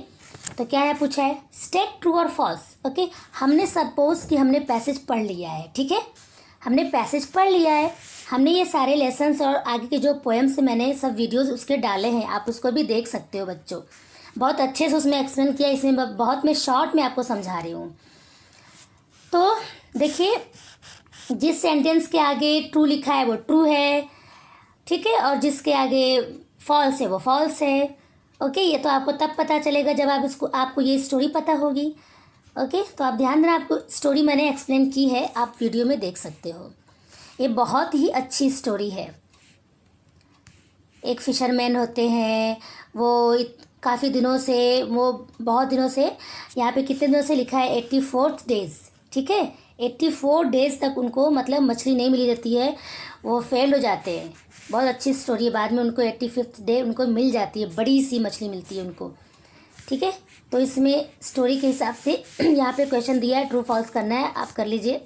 तो क्या है पूछा है, स्टेट ट्रू और फॉल्स. ओके, हमने सपोज कि हमने पैसेज पढ़ लिया है. ठीक है, हमने पैसेज पढ़ लिया है, हमने ये सारे लेसन्स और आगे के जो पोएम्स मैंने सब वीडियोस उसके डाले हैं, आप उसको भी देख सकते हो बच्चों. बहुत अच्छे से उसमें एक्सप्लेन किया, इसमें बहुत मैं शॉर्ट में आपको समझा रही हूँ. तो देखिए, जिस सेंटेंस के आगे ट्रू लिखा है वो ट्रू है. ठीक है, और जिसके आगे फॉल्स है वो फॉल्स है. ओके, ये तो आपको तब पता चलेगा जब आपको ये स्टोरी पता होगी. ओके, तो आप ध्यान देना, आपको स्टोरी मैंने एक्सप्लेन की है, आप वीडियो में देख सकते हो. ये बहुत ही अच्छी स्टोरी है. एक फिशरमैन होते हैं, वो बहुत दिनों से यहाँ पे कितने दिनों से लिखा है, 84 days. ठीक है, 84 डेज तक उनको मतलब मछली नहीं मिली रहती है, वो फेल हो जाते हैं। बहुत अच्छी स्टोरी है, बाद में उनको 85th डे उनको मिल जाती है, बड़ी सी मछली मिलती है उनको। ठीक है, तो इसमें स्टोरी के हिसाब से यहाँ पे क्वेश्चन दिया है, ट्रू फॉल्स करना है, आप कर लीजिए।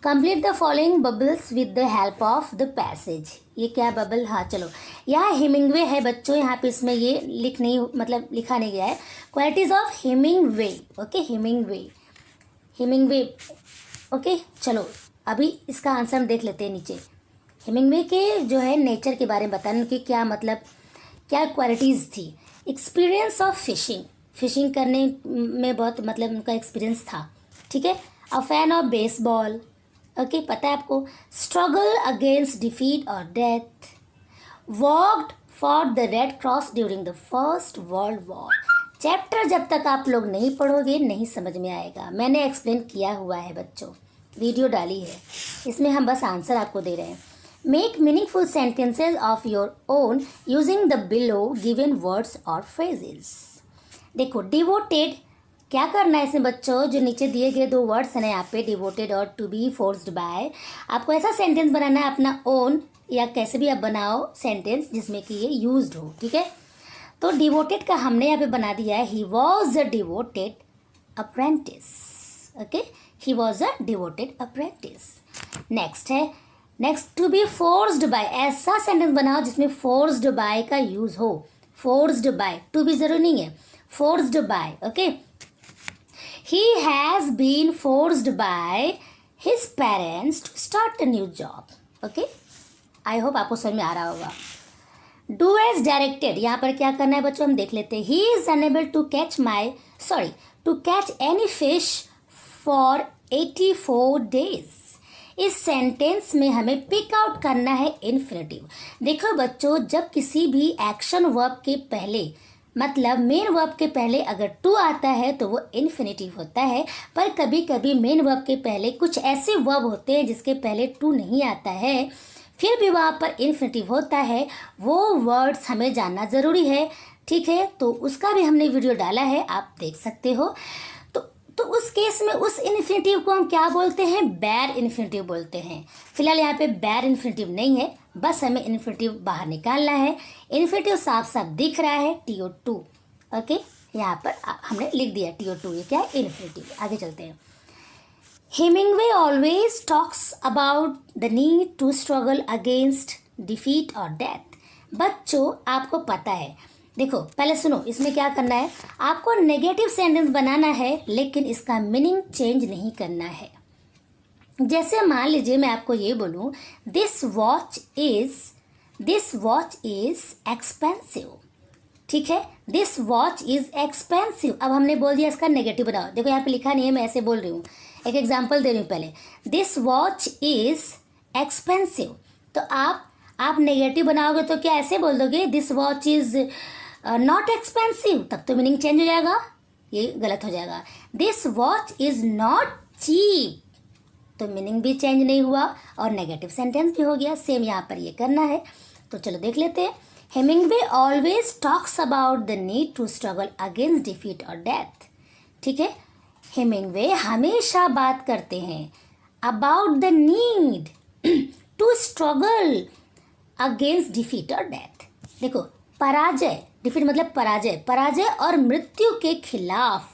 Complete the following bubbles with the help of the passage. ये क्या बबल, हाँ चलो, यहाँ हेमिंगवे है बच्चों, यहाँ पे इसमें ये मतलब लिखा नहीं गया है। Qualities of Hemingway, okay, Hemingway, okay. चलो अभी इसका आंसर हम देख लेते हैं नीचे। हेमिंगवे के जो है नेचर के बारे में बताना, उनकी क्या मतलब क्या क्वालिटीज़ थी। एक्सपीरियंस ऑफ फिशिंग करने में बहुत मतलब उनका एक्सपीरियंस था। ठीक है, a fan of baseball, okay, पता है आपको। स्ट्रगल अगेंस्ट डिफीट और death, worked for the red cross during the first world war. Chapter जब तक आप लोग नहीं पढ़ोगे नहीं समझ में आएगा, मैंने एक्सप्लेन किया हुआ है बच्चों, वीडियो डाली है, इसमें हम बस आंसर आपको दे रहे हैं। Make meaningful sentences of your own using the below given words और फ्रेजेस। देखो डिवोटेड, क्या करना है इसमें बच्चों, जो नीचे दिए गए 2 वर्ड्स हैं यहाँ पे, डिवोटेड और टू बी फोर्स्ड बाय, आपको ऐसा सेंटेंस बनाना है अपना ओन, या कैसे भी आप बनाओ सेंटेंस जिसमें कि ये यूज्ड हो। ठीक है, तो डिवोटेड का हमने यहाँ पे बना दिया है, he was a devoted apprentice, okay, he was a devoted apprentice. Next to be forced by, ऐसा सेंटेंस बनाओ जिसमें फोर्स्ड बाय का यूज हो। फोर्स्ड बाय, टू बी जरूरी नहीं है, forced by, okay. He has been forced by his parents to start a new job. Okay? I hope आपको समझ में आ रहा होगा। Do as directed, यहाँ पर क्या करना है बच्चों, हम देख लेते हैं। He is unable to catch any fish for 84 days. इस सेंटेंस में हमें पिक आउट करना है इन्फिनेटिव। देखो बच्चों, जब किसी भी एक्शन वर्ब के पहले मतलब मेन वर्ब के पहले अगर टू आता है तो वो इन्फिनेटिव होता है, पर कभी कभी मेन वर्ब के पहले कुछ ऐसे वर्ब होते हैं जिसके पहले टू नहीं आता है, फिर भी वहाँ पर इन्फिनेटिव होता है, वो वर्ड्स हमें जानना ज़रूरी है। ठीक है, तो उसका भी हमने वीडियो डाला है, आप देख सकते हो। तो उस केस में उस इन्फिनेटिव को हम क्या बोलते हैं, बैर इन्फिनेटिव बोलते हैं। फिलहाल यहाँ पे बैर इन्फिनेटिव नहीं है, बस हमें इन्फिनेटिव बाहर निकालना है। इन्फिनेटिव साफ साफ दिख रहा है, TO2, ओके, यहाँ पर हमने लिख दिया TO2, ये क्या है, इन्फिनेटिव। आगे चलते हैं। Hemingway always talks about the need to struggle against defeat और डेथ। बच्चों आपको पता है, देखो पहले सुनो, इसमें क्या करना है, आपको नेगेटिव सेंटेंस बनाना है लेकिन इसका मीनिंग चेंज नहीं करना है। जैसे मान लीजिए मैं आपको ये बोलूँ, दिस वॉच इज एक्सपेंसिव। ठीक है, दिस वॉच इज एक्सपेंसिव। अब हमने बोल दिया इसका नेगेटिव बनाओ, देखो यहाँ पे लिखा नहीं है, मैं ऐसे बोल रही हूँ, एक एग्जाम्पल दे रही हूँ पहले। दिस वॉच इज एक्सपेंसिव, तो आप नेगेटिव बनाओगे तो क्या ऐसे बोल दोगे, this watch is not expensive, तब तो मीनिंग चेंज हो जाएगा, ये गलत हो जाएगा। This watch is not cheap, तो मीनिंग भी चेंज नहीं हुआ और नेगेटिव सेंटेंस भी हो गया। सेम यहाँ पर ये करना है, तो चलो देख लेते हैं। Hemingway always talks about the need to struggle against defeat और डेथ। ठीक है, हेमिंगवे हमेशा बात करते हैं about the need to struggle against defeat और डेथ। देखो पराजय, डिफीट मतलब पराजय और मृत्यु के खिलाफ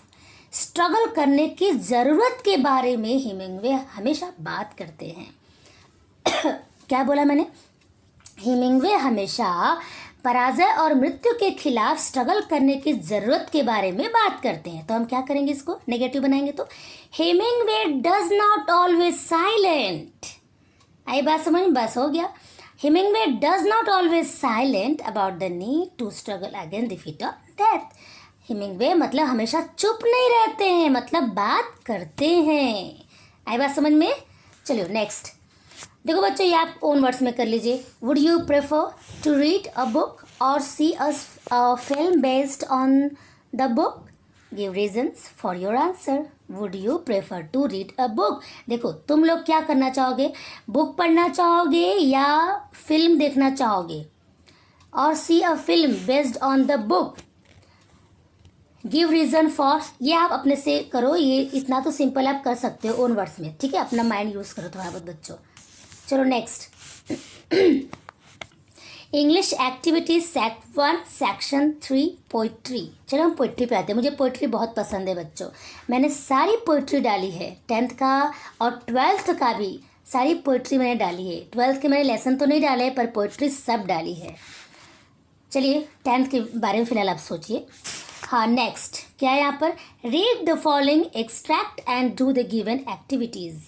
स्ट्रगल करने की ज़रूरत के बारे में हेमिंगवे हमेशा बात करते हैं। क्या बोला मैंने, हेमिंगवे हमेशा पराजय और मृत्यु के खिलाफ स्ट्रगल करने की ज़रूरत के बारे में बात करते हैं। तो हम क्या करेंगे, इसको नेगेटिव बनाएंगे, तो Hemingway does not always silent. आई बात समझ में, बस हो गया। Hemingway does not always silent about the need to struggle against defeat और डेथ। हेमिंगवे मतलब हमेशा चुप नहीं रहते हैं, मतलब बात करते हैं। आई बात समझ में। चलिए नेक्स्ट देखो बच्चों, ये आप ओन वर्ड्स में कर लीजिए। Would you prefer to read a book और see a film based on the book? Give reasons for your answer. Would you prefer to read a book? देखो तुम लोग क्या करना चाहोगे, बुक पढ़ना चाहोगे या फिल्म देखना चाहोगे? और see a film based on the book, give reason for, ये आप अपने से करो, ये इतना तो सिंपल आप कर सकते हो ओन वर्ड्स में, ठीक है, अपना माइंड यूज करो थोड़ा बहुत बच्चों। चलो next, English activities sect 1 section 3 poetry. चलो हम पोइट्री पे आते हैं, मुझे पोइट्री बहुत पसंद है बच्चों, मैंने सारी पोइट्री डाली है, 10th का और 12th का भी सारी पोइट्री मैंने डाली है। 12th के मैंने लेसन तो नहीं डाले पर पोइट्री सब डाली है। चलिए 10th के बारे में फिलहाल आप सोचिए। हाँ नेक्स्ट क्या है यहाँ पर, read the following extract and do the given activities,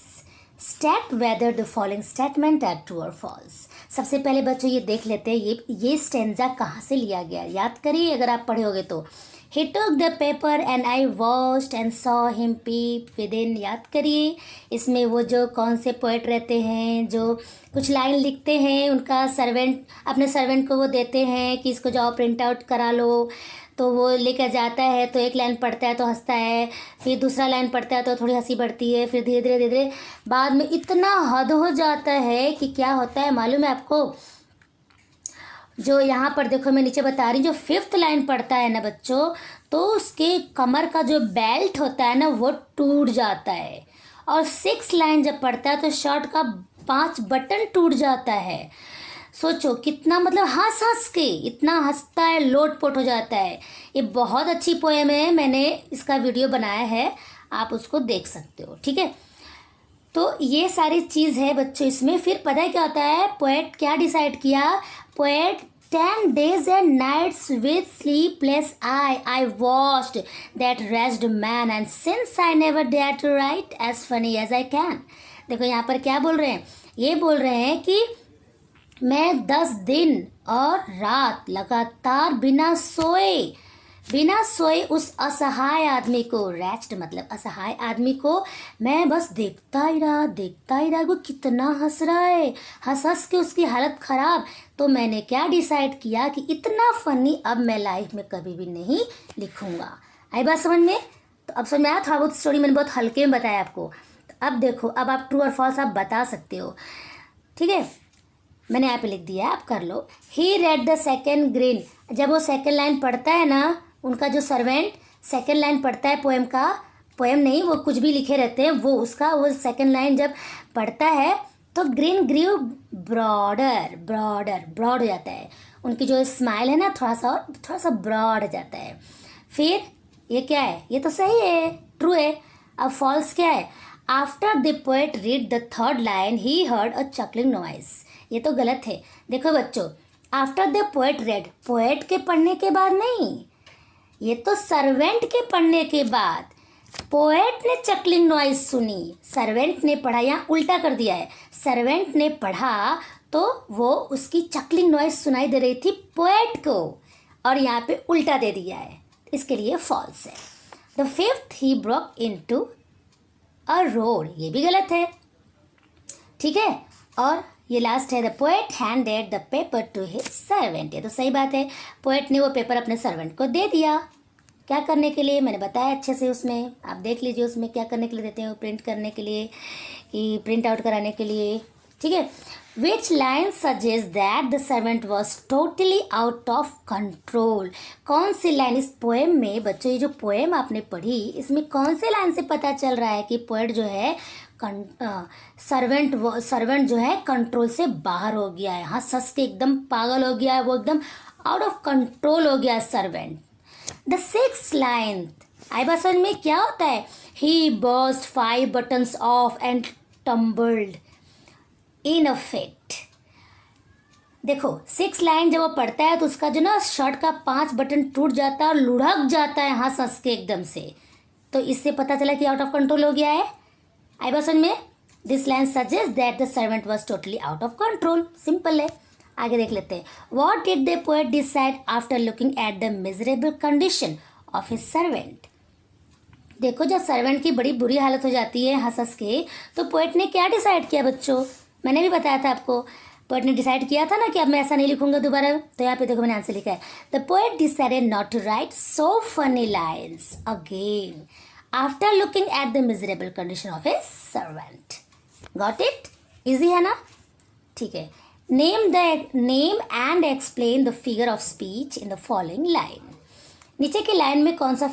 state whether the following statement are true और फॉल्स। सबसे पहले बच्चों ये देख लेते हैं ये स्टेंजा कहाँ से लिया गया, याद करिए अगर आप पढ़े होगे तो। He took the paper and I watched and saw him peep within, याद करिए। इसमें वो जो कौन से पोएट रहते हैं जो कुछ लाइन लिखते हैं, उनका सर्वेंट अपने सर्वेंट को वो देते हैं कि इसको जाओ प्रिंट आउट करा लो, तो वो लेकर जाता है, तो एक लाइन पढ़ता है तो हंसता है, फिर दूसरा लाइन पढ़ता है तो थोड़ी हंसी बढ़ती है, फिर धीरे धीरे धीरे बाद में इतना हद हो जाता है कि क्या होता है मालूम है आपको, जो यहाँ पर देखो मैं नीचे बता रही हूँ, जो 5th लाइन पढ़ता है ना बच्चों, तो उसके कमर का जो बेल्ट होता है ना वो टूट जाता है, और 6th लाइन जब पढ़ता है तो शर्ट का 5 बटन टूट जाता है। सोचो कितना, मतलब हंस हंस के इतना हंसता है, लोटपोट हो जाता है। ये बहुत अच्छी पोएम है, मैंने इसका वीडियो बनाया है, आप उसको देख सकते हो, ठीक है। तो ये सारी चीज़ है बच्चों इसमें। फिर पता है क्या होता है, पोएट क्या डिसाइड किया, poet 10 days and nights with sleepless I watched that wretched man and since I never dared to write as funny as I can। देखो यहाँ पर क्या बोल रहे हैं, ये बोल रहे हैं कि मैं 10 दिन और रात लगातार बिना सोए उस असहाय आदमी को, रैच्ड मतलब असहाय आदमी को, मैं बस देखता ही रहा, वो कितना हंस रहा है, हंस हंस के उसकी हालत ख़राब। तो मैंने क्या डिसाइड किया कि इतना फनी अब मैं लाइफ में कभी भी नहीं लिखूँगा। आई बात समझ में? तो अब समझ में आया, थोड़ा बहुत स्टोरी मैंने बहुत हल्के में बताया आपको। तो अब देखो, अब आप ट्रू और फॉल्स आप बता सकते हो, ठीक है। मैंने यहाँ पे लिख दिया, आप कर लो। ही रेड द सेकेंड ग्रीन, जब वो सेकेंड लाइन पढ़ता है ना, उनका जो सर्वेंट सेकेंड लाइन पढ़ता है पोएम का, पोएम नहीं वो कुछ भी लिखे रहते हैं, वो सेकेंड लाइन जब पढ़ता है तो ग्रीन ग्रीव ब्रॉड हो जाता है, उनकी जो स्माइल है ना थोड़ा सा ब्रॉड हो जाता है। फिर ये क्या है, ये तो सही है, ट्रू है। अब फॉल्स क्या है, after the poet read the third line he heard a चकलिंग noise, ये तो गलत है। देखो बच्चों, after the poet red, poet के पढ़ने के बाद नहीं, ये तो सर्वेंट के पढ़ने के बाद। पोएट ने चकलिंग नॉइज सुनी, सर्वेंट ने पढ़ा, यहाँ उल्टा कर दिया है, सर्वेंट ने पढ़ा तो वो उसकी चकलिंग नॉइज सुनाई दे रही थी पोएट को, और यहाँ पे उल्टा दे दिया है, इसके लिए फॉल्स है। The 5th he broke into a road, ये भी गलत है, ठीक है। और ये लास्ट है, the poet handed the paper two his servant, ये तो सही बात है, पोएट ने वो पेपर अपने सर्वेंट को दे दिया। क्या करने के लिए, मैंने बताया अच्छे से, उसमें आप देख लीजिए उसमें क्या करने के लिए देते हैं, प्रिंट करने के लिए कि प्रिंट आउट कराने के लिए, ठीक है। Which line suggest that the servant was totally out of control, कौन सी लाइन इस पोएम में बच्चों, ये जो पोएम आपने पढ़ी इसमें कौन से लाइन से पता चल रहा है कि पोएट जो है सर्वेंट जो है कंट्रोल से बाहर हो गया है, हंस हंस के एकदम पागल हो गया है, वो एकदम आउट ऑफ कंट्रोल हो गया सर्वेंट। द 6th लाइन, आई बात समझ में क्या होता है, he burst 5 buttons off and tumbled in a fit. देखो 6th लाइन जब वो पढ़ता है तो उसका जो ना शर्ट का 5 बटन टूट जाता है और लुढ़क जाता है हंस हंस के एकदम से, तो इससे पता चला कि आउट ऑफ कंट्रोल हो गया है। आई बात समझ में? This line suggest that the servant was totally out of control, simple है। आगे देख लेते हैं, what did the poet decide after looking at the miserable condition of his servant. देखो जब सर्वेंट की बड़ी बुरी हालत हो जाती है हंस हंस के, तो पोएट ने क्या डिसाइड किया बच्चों, मैंने भी बताया था आपको, पोएट ने डिसाइड किया था ना कि अब मैं ऐसा नहीं लिखूंगा दोबारा। तो यहाँ पे देखो मैंने आंसर लिखा है, the poet decided not to write so funny lines again after looking at the miserable condition of his servant. Got it? Easy है ना, ठीक है। Name and explain the figure of speech in the following line. नीचे की line में कौन सा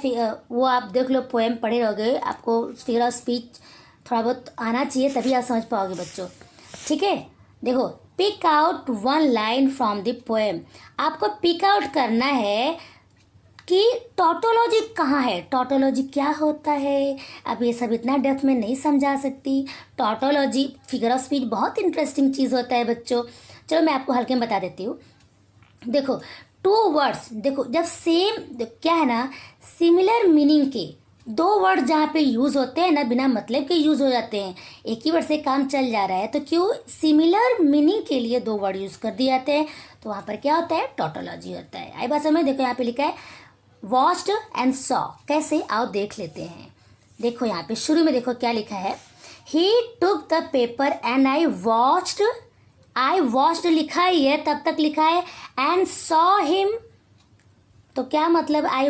वो आप देख लो, पोएम पढ़े रहोगे, आपको फिगर ऑफ स्पीच थोड़ा बहुत आना चाहिए, तभी आप समझ पाओगे बच्चों। ठीक है, देखो, pick out one line from the poem. आपको पिक आउट करना है कि टॉटोलॉजी कहाँ है, टॉटोलॉजी क्या होता है। अब ये सब इतना डेप्थ में नहीं समझा सकती। टॉटोलॉजी, फिगर ऑफ स्पीच बहुत इंटरेस्टिंग चीज़ होता है बच्चों। चलो मैं आपको हल्के में बता देती हूँ। देखो, टू वर्ड्स, देखो जब सेम, क्या है ना, सिमिलर मीनिंग के दो वर्ड जहाँ पे यूज़ होते हैं ना, बिना मतलब के यूज़ हो जाते हैं, एक ही वर्ड से काम चल जा रहा है, तो क्यों सिमिलर मीनिंग के लिए दो वर्ड यूज़ कर दिए जाते हैं, तो वहाँ पर क्या होता है, टॉटोलॉजी होता है। आई बात समझ। देखो यहाँ पे लिखा है वॉच्ड एंड सॉ। कैसे, आओ देख लेते हैं। देखो यहाँ पे शुरू में देखो क्या लिखा है, he took the paper and I watched लिखा ही है, तब तक लिखा है एंड सॉ हिम, तो क्या मतलब, आई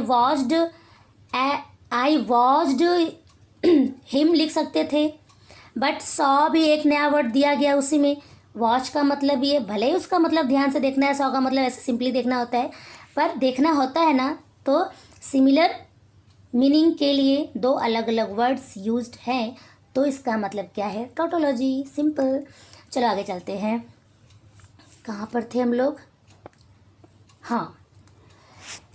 वॉच्ड हिम लिख सकते थे, बट सॉ भी एक नया वर्ड दिया गया उसी में। वॉच का मतलब ये, भले ही उसका मतलब ध्यान से देखना है, सॉ का मतलब ऐसे सिंपली देखना होता है, पर देखना होता है ना, तो सिमिलर मीनिंग के लिए दो अलग अलग वर्ड्स यूज्ड हैं, तो इसका मतलब क्या है, टॉटोलॉजी। सिंपल। चलो आगे चलते हैं, कहाँ पर थे हम लोग। हाँ,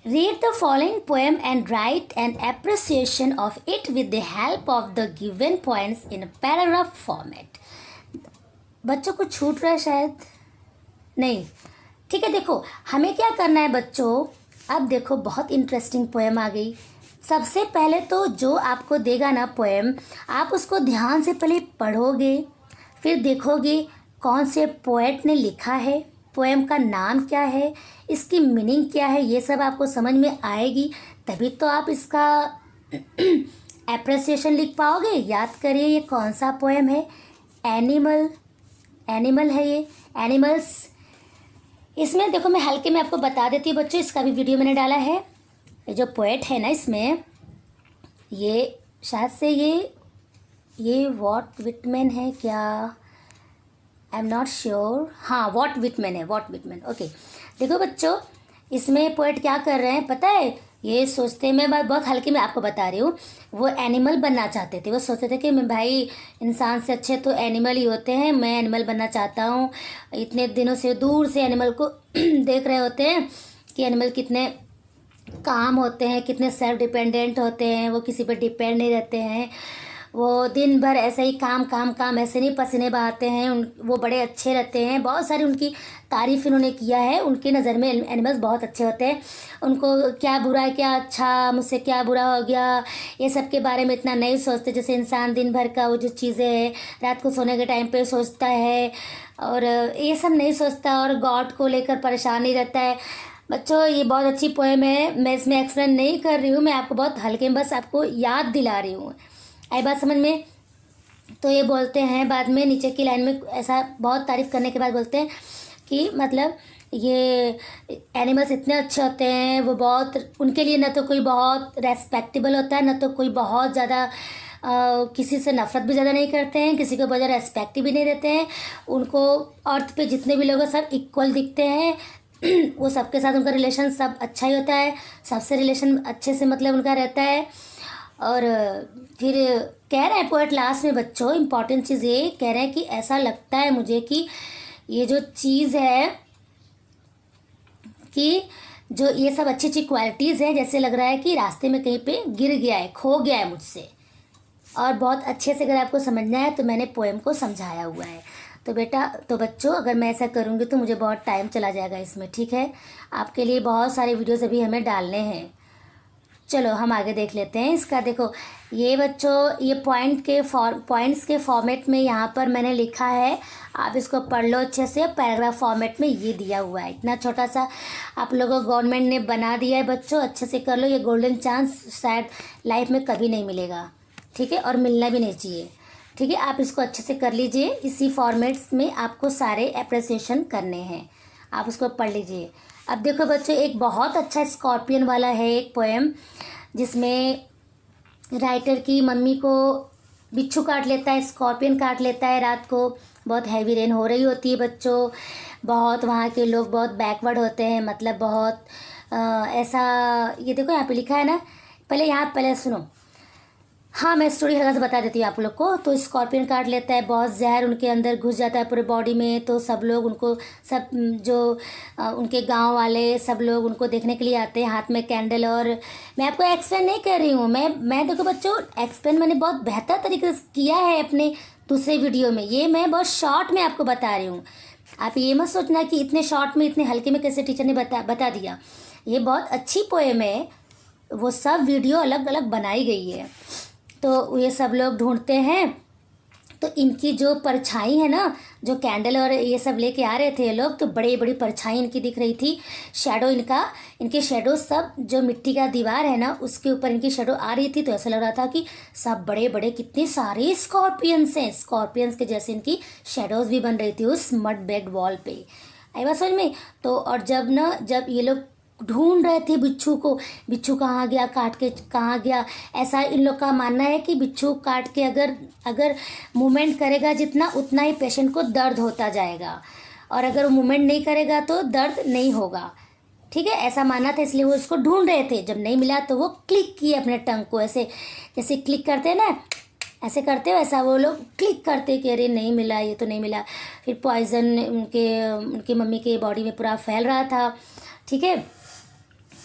read the following poem and right an appreciation of it with the help of the given points in paragraph format. बच्चों को छूट रहा है शायद, नहीं, ठीक है। देखो हमें क्या करना है बच्चों, अब देखो बहुत इंटरेस्टिंग पोएम आ गई। सबसे पहले तो जो आपको देगा ना पोएम, आप उसको ध्यान से पहले पढ़ोगे, फिर देखोगे कौन से पोएट ने लिखा है, पोएम का नाम क्या है, इसकी मीनिंग क्या है, ये सब आपको समझ में आएगी, तभी तो आप इसका एप्रिसिएशन लिख पाओगे। याद करिए ये कौन सा पोएम है, एनिमल है ये, एनिमल्स। इसमें देखो मैं हल्के में आपको बता देती हूँ बच्चों, इसका भी वीडियो मैंने डाला है। ये जो पोएट है ना इसमें, ये शायद से ये वॉट विटमैन है क्या, आई एम नॉट श्योर। हाँ, वॉट विटमैन, ओके। देखो बच्चों, इसमें पोएट क्या कर रहे हैं पता है, ये सोचते, मैं बात बहुत हल्के में आपको बता रही हूँ, वो एनिमल बनना चाहते थे। वो सोचते थे कि मैं भाई इंसान से अच्छे तो एनिमल ही होते हैं, मैं एनिमल बनना चाहता हूँ। इतने दिनों से दूर से एनिमल को देख रहे होते हैं कि एनिमल कितने काम होते हैं, कितने सेल्फ डिपेंडेंट होते हैं, वो किसी पर डिपेंड नहीं रहते हैं, वो दिन भर ऐसे ही काम ऐसे नहीं पसीने बहाते हैं, वो बड़े अच्छे रहते हैं। बहुत सारी उनकी तारीफ इन्होंने किया है, उनकी नज़र में एनिमल्स बहुत अच्छे होते हैं। उनको क्या बुरा है, क्या अच्छा, मुझसे क्या बुरा हो गया, ये सब के बारे में इतना नहीं सोचते। जैसे इंसान दिन भर का वो जो चीज़ें हैं रात को सोने के टाइम पे सोचता है, और ये सब नहीं सोचता, और गॉड को लेकर परेशान नहीं रहता है। बच्चों ये बहुत अच्छी पोएम है, मैं इसमें एक्सप्लेन नहीं कर रही हूँ, मैं आपको बहुत हल्के में बस आपको याद दिला रही हूँ। आई बात समझ में। तो ये बोलते हैं बाद में नीचे की लाइन में, ऐसा बहुत तारीफ़ करने के बाद बोलते हैं कि मतलब ये एनिमल्स इतने अच्छे होते हैं, वो बहुत, उनके लिए ना तो कोई बहुत रेस्पेक्टेबल होता है, ना तो कोई बहुत ज़्यादा किसी से नफ़रत भी ज़्यादा नहीं करते हैं, किसी को बहुत ज़्यादा रेस्पेक्ट भी नहीं देते हैं। उनको अर्थ पे जितने भी लोग हैं सब इक्वल दिखते हैं। वो सबके साथ उनका रिलेशन सब अच्छा ही होता है, सबसे रिलेशन अच्छे से मतलब उनका रहता है। और फिर कह रहे हैं पोएट लास्ट में बच्चों, इम्पॉर्टेंट चीज़ ये कह रहे हैं कि ऐसा लगता है मुझे कि ये जो चीज़ है, कि जो ये सब अच्छी अच्छी क्वालिटीज़ है, जैसे लग रहा है कि रास्ते में कहीं पे गिर गया है, खो गया है मुझसे। और बहुत अच्छे से अगर आपको समझना है तो मैंने पोएम को समझाया हुआ है। तो बेटा, तो बच्चों अगर मैं ऐसा करूँगी तो मुझे बहुत टाइम चला जाएगा इसमें, ठीक है। आपके लिए बहुत सारे वीडियोज़ अभी हमें डालने हैं। चलो हम आगे देख लेते हैं इसका। देखो ये बच्चों, ये पॉइंट्स के फॉर्मेट में यहाँ पर मैंने लिखा है, आप इसको पढ़ लो अच्छे से। पैराग्राफ फॉर्मेट में ये दिया हुआ है, इतना छोटा सा आप लोगों को गवर्नमेंट ने बना दिया है बच्चों, अच्छे से कर लो। ये गोल्डन चांस शायद लाइफ में कभी नहीं मिलेगा, ठीक है, और मिलना भी नहीं चाहिए, ठीक है। आप इसको अच्छे से कर लीजिए, इसी फॉर्मेट्स में आपको सारे अप्रिसिएशन करने हैं, आप उसको पढ़ लीजिए। अब देखो बच्चों, एक बहुत अच्छा स्कॉर्पियन वाला है एक पोएम, जिसमें राइटर की मम्मी को बिच्छू काट लेता है, स्कॉर्पियन काट लेता है रात को। बहुत हैवी रेन हो रही होती है बच्चों, बहुत वहाँ के लोग बहुत बैकवर्ड होते हैं, मतलब बहुत ऐसा, ये देखो यहाँ पे लिखा है ना, पहले सुनो। हाँ, मैं स्टोरी हल्का से बता देती हूँ आप लोग को। तो स्कॉर्पियन काट लेता है, बहुत जहर उनके अंदर घुस जाता है पूरे बॉडी में। तो सब लोग उनको, सब जो उनके गांव वाले सब लोग उनको देखने के लिए आते हैं, हाथ में कैंडल। और मैं आपको एक्सप्लेन नहीं कर रही हूँ, मैं देखो बच्चों, एक्सप्लेन मैंने बहुत बेहतर तरीके से किया है अपने दूसरे वीडियो में। ये मैं बहुत शॉर्ट में आपको बता रही हूँ। आप ये मत सोचना कि इतने शॉर्ट में, इतने हल्के में कैसे टीचर ने बता दिया। ये बहुत अच्छी पोएम है, वो सब वीडियो अलग अलग बनाई गई है। तो ये सब लोग ढूंढते हैं, तो इनकी जो परछाई है ना, जो कैंडल और ये सब लेके आ रहे थे ये लोग, तो बड़ी बड़ी परछाई इनकी दिख रही थी, शैडो इनके शैडो सब, जो मिट्टी का दीवार है ना उसके ऊपर इनकी शैडो आ रही थी। तो ऐसा लग रहा था कि सब बड़े बड़े कितने सारे स्कॉर्पियंस हैं, स्कॉर्पियंस के जैसे इनकी शैडोज भी बन रही थी उस मड बेड वॉल पे। आई बात समझ में? तो और जब ये लोग ढूंढ रहे थे बिच्छू को, बिच्छू कहाँ गया, काट के कहाँ गया, ऐसा इन लोग का मानना है कि बिच्छू काट के अगर मूवमेंट करेगा जितना, उतना ही पेशेंट को दर्द होता जाएगा, और अगर वो मूवमेंट नहीं करेगा तो दर्द नहीं होगा। ठीक है, ऐसा मानना था, इसलिए वो उसको ढूंढ रहे थे। जब नहीं मिला तो वो क्लिक किए अपने टंग को, ऐसे जैसे क्लिक करते हैं ना, ऐसे करते हो, ऐसा वो लोग क्लिक करते कि अरे नहीं मिला, ये तो नहीं मिला। फिर पॉइजन उनके मम्मी के बॉडी में पूरा फैल रहा था। ठीक है,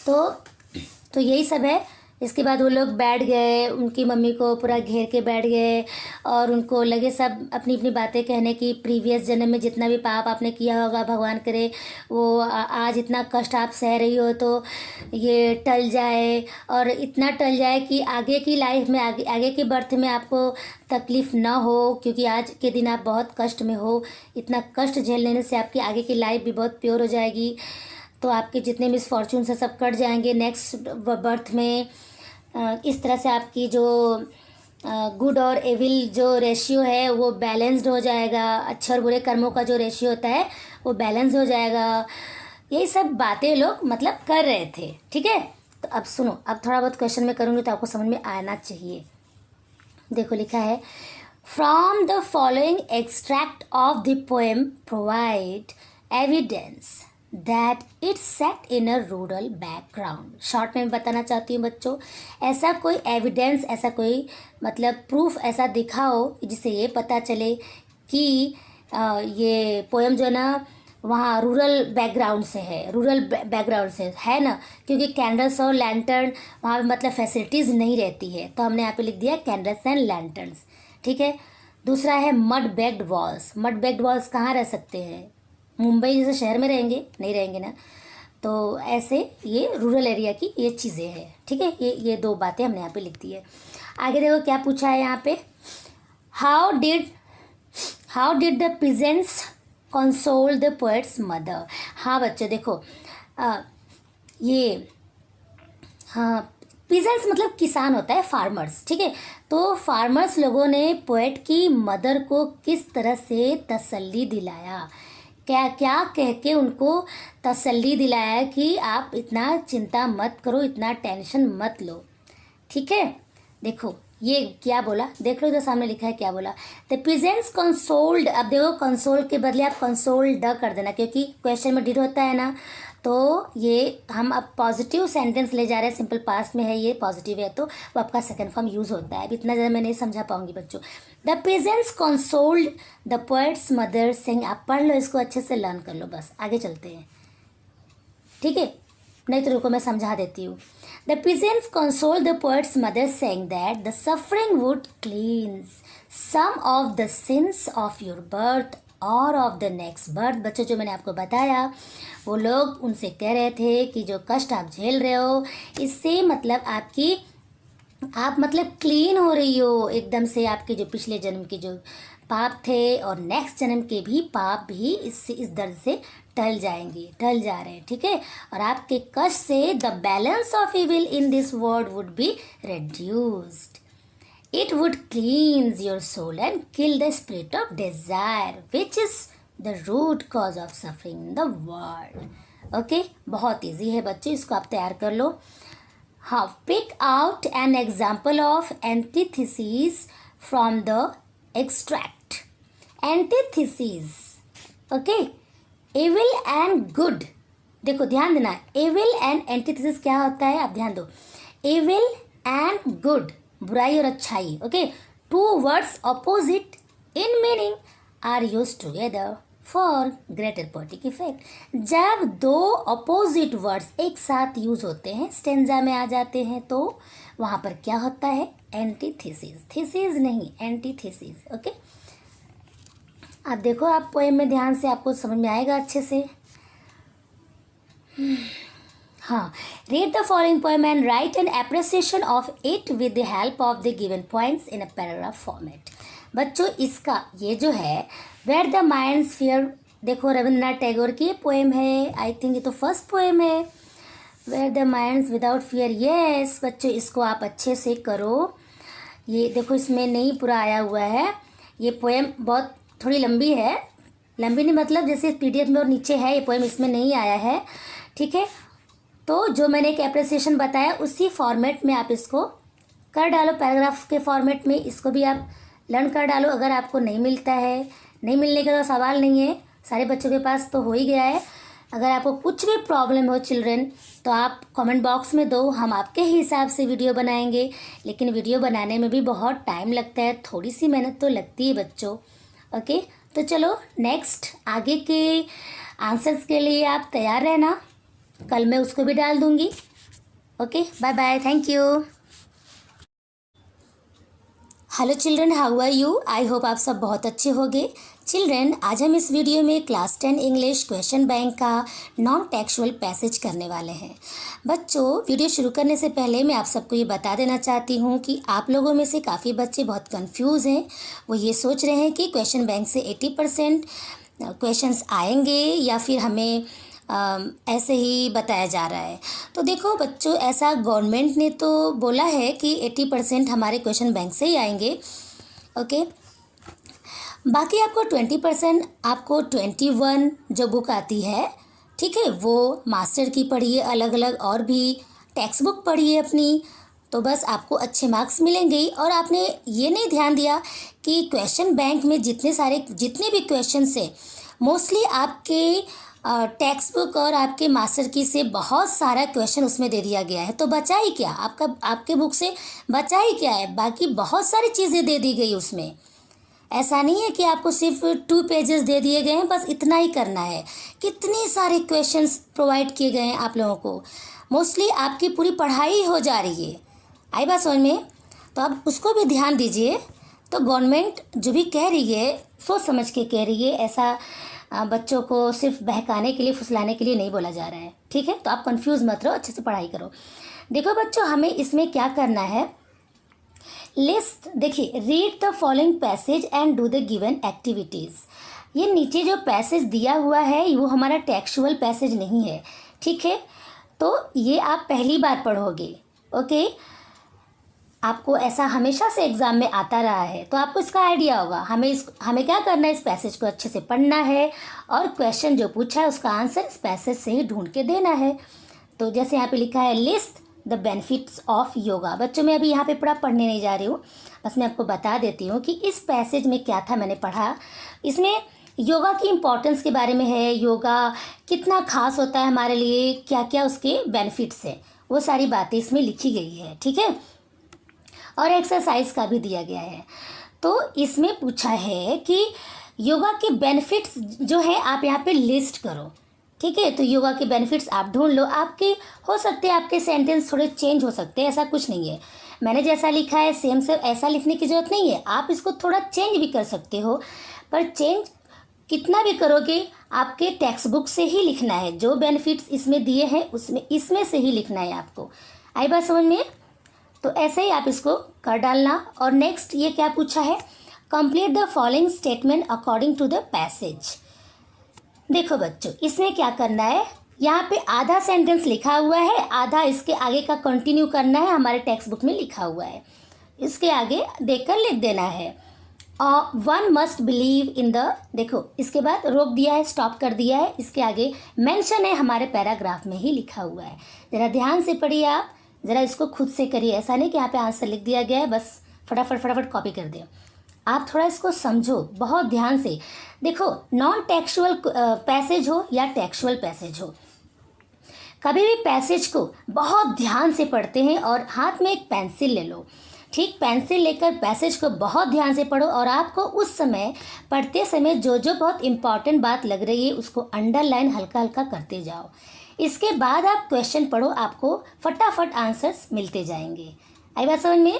तो यही सब है। इसके बाद वो लोग बैठ गए, उनकी मम्मी को पूरा घेर के बैठ गए, और उनको लगे सब अपनी अपनी बातें कहने की। प्रीवियस जन्म में जितना भी पाप आपने किया होगा, भगवान करे वो आज इतना कष्ट आप सह रही हो तो ये टल जाए, और इतना टल जाए कि आगे की लाइफ में, आगे के बर्थ में आपको तकलीफ़ ना हो, क्योंकि आज के दिन आप बहुत कष्ट में हो। इतना कष्ट झेल लेने से आपकी आगे की लाइफ भी बहुत प्योर हो जाएगी। तो आपके जितने मिसफॉर्चून से सब कट जाएंगे नेक्स्ट बर्थ में। इस तरह से आपकी जो गुड और एविल जो रेशियो है वो बैलेंस्ड हो जाएगा, अच्छे और बुरे कर्मों का जो रेशियो होता है वो बैलेंस हो जाएगा। यही सब बातें लोग मतलब कर रहे थे। ठीक है, तो अब सुनो, अब थोड़ा बहुत क्वेश्चन में करूँगी तो आपको समझ में आना चाहिए। देखो लिखा है, from the following extract of the poem provide evidence that it's set in a rural background. Short में बताना चाहती हूँ बच्चों, ऐसा कोई एविडेंस, ऐसा कोई मतलब प्रूफ ऐसा दिखाओ जिससे ये पता चले कि ये पोएम जो ना वहाँ रूरल बैकग्राउंड से है, रूरल बैकग्राउंड से है ना, क्योंकि कैंडल्स और लैंटर्न वहाँ पे मतलब फैसिलिटीज़ नहीं रहती है, तो हमने यहाँ पे लिख दिया कैंडल्स एंड लैंटर्न्स। ठीक है, दूसरा है mud bagged walls. Mud bagged walls कहाँ रह सकते हैं? मुंबई जैसे शहर में रहेंगे? नहीं रहेंगे ना। तो ऐसे ये रूरल एरिया की ये चीज़ें हैं। ठीक है, ये दो बातें हमने यहाँ पे लिख दी है। आगे देखो क्या पूछा है यहाँ पे, how did the peasants console the poet's mother. हाँ बच्चों देखो, ये हाँ, पीजेंट्स मतलब किसान होता है, फार्मर्स। ठीक है, तो फार्मर्स लोगों ने पोएट की मदर को किस तरह से तसल्ली दिलाया, क्या क्या कह के उनको तसल्ली दिलाया कि आप इतना चिंता मत करो, इतना टेंशन मत लो। ठीक है, देखो ये क्या बोला, देख लो इधर सामने लिखा है क्या बोला, द पीजेंट्स कंसोल्ड। अब देखो कंसोल के बदले आप कंसोल्ड कर देना, क्योंकि क्वेश्चन में डिड होता है ना, तो ये हम अब पॉजिटिव सेंटेंस ले जा रहे हैं, सिंपल पास्ट में है, ये पॉजिटिव है तो वो आपका सेकंड फॉर्म यूज़ होता है। अब इतना ज़्यादा मैं नहीं समझा पाऊंगी बच्चों। The peasants consoled the poet's mother saying. आप पढ़ लो इसको, अच्छे से लर्न कर लो, बस आगे चलते हैं। ठीक है, नहीं तो रुको मैं समझा देती हूँ। The peasants console the poet's mother saying that the suffering would cleanse some of the sins of your birth और ऑफ द नेक्स्ट बर्थ। बच्चों जो मैंने आपको बताया, वो लोग उनसे कह रहे थे कि जो कष्ट आप झेल रहे हो इससे मतलब आप मतलब क्लीन हो रही हो एकदम से, आपके जो पिछले जन्म के जो पाप थे और नेक्स्ट जन्म के भी पाप भी इस दर्द से टल जाएंगे, टल जा रहे हैं। ठीक है, और आपके कष्ट से the balance of evil in this world would be reduced. It would cleanse your soul and kill the spirit of desire, which is the root cause of suffering in the world. Okay, बहुत easy है बच्चे, इसको आप तैयार कर लो। हाँ, pick out an example of antithesis from the extract. Antithesis, okay, evil and good, देखो ध्यान देना, एविल एंड एंटीथेसिस क्या होता है, आप ध्यान दो। एविल एंड गुड, बुराई और अच्छाई, okay, two words opposite in meaning are use together for greater poetic effect. जब दो अपोजिट वर्ड्स एक साथ यूज होते हैं, स्टेंजा में आ जाते हैं, तो वहाँ पर क्या होता है, एंटीथेसिस, थीसिस नहीं, एंटीथेसिस, ओके। आप देखो, आप पोएम में ध्यान से, आपको समझ में आएगा अच्छे से। हाँ, read the following poem and right an appreciation of it with the help of the given points in a paragraph format. बच्चों, इसका ये जो है वेयर द माइंड्स फियर, देखो रविंद्रनाथ टैगोर की पोएम है, आई थिंक ये तो फर्स्ट पोएम है, where the minds without fear. Yes बच्चों, इसको आप अच्छे से करो। ये देखो, इसमें नहीं पूरा आया हुआ है, ये पोएम बहुत थोड़ी लंबी है, लंबी नहीं मतलब जैसे पीडीएफ में और नीचे है, ये पोएम इसमें नहीं आया है, ठीक है। तो जो मैंने एक एप्रिसिएशन बताया उसी फॉर्मेट में आप इसको कर डालो, पैराग्राफ के फॉर्मेट में इसको भी आप लर्न कर डालो। अगर आपको नहीं मिलता है, नहीं मिलने का तो सवाल नहीं है, सारे बच्चों के पास तो हो ही गया है। अगर आपको कुछ भी प्रॉब्लम हो चिल्ड्रन, तो आप कमेंट बॉक्स में दो, हम आपके हिसाब से वीडियो बनाएंगे। लेकिन वीडियो बनाने में भी बहुत टाइम लगता है, थोड़ी सी मेहनत तो लगती है बच्चों, ओके। तो चलो नेक्स्ट आगे के आंसर्स के लिए आप तैयार रहना, कल मैं उसको भी डाल दूंगी, okay. Bye bye, thank you. Hello children, how are you? I hope आप सब बहुत अच्छे होंगे। चिल्ड्रन, आज हम इस वीडियो में क्लास 10 इंग्लिश क्वेश्चन बैंक का नॉन टेक्सुअल पैसेज करने वाले हैं। बच्चों, वीडियो शुरू करने से पहले मैं आप सबको ये बता देना चाहती हूँ कि आप लोगों में से काफ़ी बच्चे बहुत कंफ्यूज हैं। वो ये सोच रहे हैं कि क्वेश्चन बैंक से 80% क्वेश्चंस आएंगे या फिर हमें ऐसे ही बताया जा रहा है। तो देखो बच्चों, ऐसा गवर्नमेंट ने तो बोला है कि 80% हमारे क्वेश्चन बैंक से ही आएंगे, ओके। बाकी आपको 20%, आपको 21 जो बुक आती है, ठीक है, वो मास्टर की पढ़िए अलग अलग, और भी टेक्स्ट बुक पढ़िए अपनी, तो बस आपको अच्छे मार्क्स मिलेंगे ही। और आपने ये नहीं ध्यान दिया कि क्वेश्चन बैंक में जितने भी क्वेश्चन से मोस्टली आपके टेक्स्ट बुक और आपके मास्टर की से बहुत सारा क्वेश्चन उसमें दे दिया गया है, तो बचा ही क्या आपके बुक से, बचा ही क्या है, बाकी बहुत सारी चीज़ें दे दी गई उसमें। ऐसा नहीं है कि आपको सिर्फ 2 पेजेस दे दिए गए हैं, बस इतना ही करना है। कितने सारे क्वेश्चंस प्रोवाइड किए गए हैं आप लोगों को, मोस्टली आपकी पूरी पढ़ाई हो जा रही है। आई बात समझ में? तो आप उसको भी ध्यान दीजिए। तो गवर्नमेंट जो भी कह रही है, सोच समझ के कह रही है, ऐसा बच्चों को सिर्फ बहकाने के लिए, फुसलाने के लिए नहीं बोला जा रहा है, ठीक है। तो आप कंफ्यूज मत रहो, अच्छे से पढ़ाई करो। देखो बच्चों, हमें इसमें क्या करना है, लिस्ट देखिए, read the following passage and do the given activities. ये नीचे जो पैसेज दिया हुआ है वो हमारा टेक्सुअल पैसेज नहीं है, ठीक है। तो ये आप पहली बार पढ़ोगे, ओके। आपको ऐसा हमेशा से एग्ज़ाम में आता रहा है, तो आपको इसका आइडिया होगा। हमें क्या करना है, इस पैसेज को अच्छे से पढ़ना है और क्वेश्चन जो पूछा है उसका आंसर इस पैसेज से ही ढूंढ के देना है। तो जैसे यहाँ पे लिखा है, list the benefits of yoga. बच्चों, मैं अभी यहाँ पे पूरा पढ़ने नहीं जा रही हूँ, बस मैं आपको बता देती हूँ कि इस पैसेज में क्या था, मैंने पढ़ा। इसमें योगा की इम्पोर्टेंस के बारे में है, योगा कितना खास होता है हमारे लिए, क्या क्या उसके बेनिफिट्स है, वो सारी बातें इसमें लिखी गई है, ठीक है। और एक्सरसाइज का भी दिया गया है। तो इसमें पूछा है कि योगा के बेनिफिट्स जो है आप यहाँ पे लिस्ट करो, ठीक है। तो योगा के बेनिफिट्स आप ढूंढ लो। आपके हो सकते हैं आपके सेंटेंस थोड़े चेंज हो सकते हैं, ऐसा कुछ नहीं है। मैंने जैसा लिखा है सेम से ऐसा लिखने की ज़रूरत नहीं है, आप इसको थोड़ा चेंज भी कर सकते हो, पर चेंज कितना भी करोगे आपके टेक्स्ट बुक से ही लिखना है। जो बेनिफिट्स इसमें दिए हैं इसमें से ही लिखना है आपको। आई बात समझ में? तो ऐसे ही आप इसको कर डालना। और नेक्स्ट ये क्या पूछा है, complete the following statement according to the passage. देखो बच्चों, इसमें क्या करना है, यहाँ पे आधा सेंटेंस लिखा हुआ है, आधा इसके आगे का कंटिन्यू करना है, हमारे टेक्स्ट बुक में लिखा हुआ है, इसके आगे देखकर लिख देना है। One must believe in the, देखो इसके बाद रोक दिया है, स्टॉप कर दिया है, इसके आगे मेंशन है, हमारे पैराग्राफ में ही लिखा हुआ है। ज़रा ध्यान से पढ़िए, आप ज़रा इसको खुद से करिए। ऐसा नहीं कि यहाँ पे आंसर लिख दिया गया है बस फटाफट कॉपी कर दे। आप थोड़ा इसको समझो बहुत ध्यान से। देखो, नॉन टेक्सुअल पैसेज हो या टेक्सुअल पैसेज हो, कभी भी पैसेज को बहुत ध्यान से पढ़ते हैं और हाथ में एक पेंसिल ले लो, ठीक, पेंसिल लेकर पैसेज को बहुत ध्यान से पढ़ो और आपको उस समय पढ़ते समय जो जो बहुत इंपॉर्टेंट बात लग रही है उसको अंडरलाइन हल्का हल्का करते जाओ। इसके बाद आप क्वेश्चन पढ़ो, आपको फटाफट आंसर्स मिलते जाएंगे। आई बात समझ में?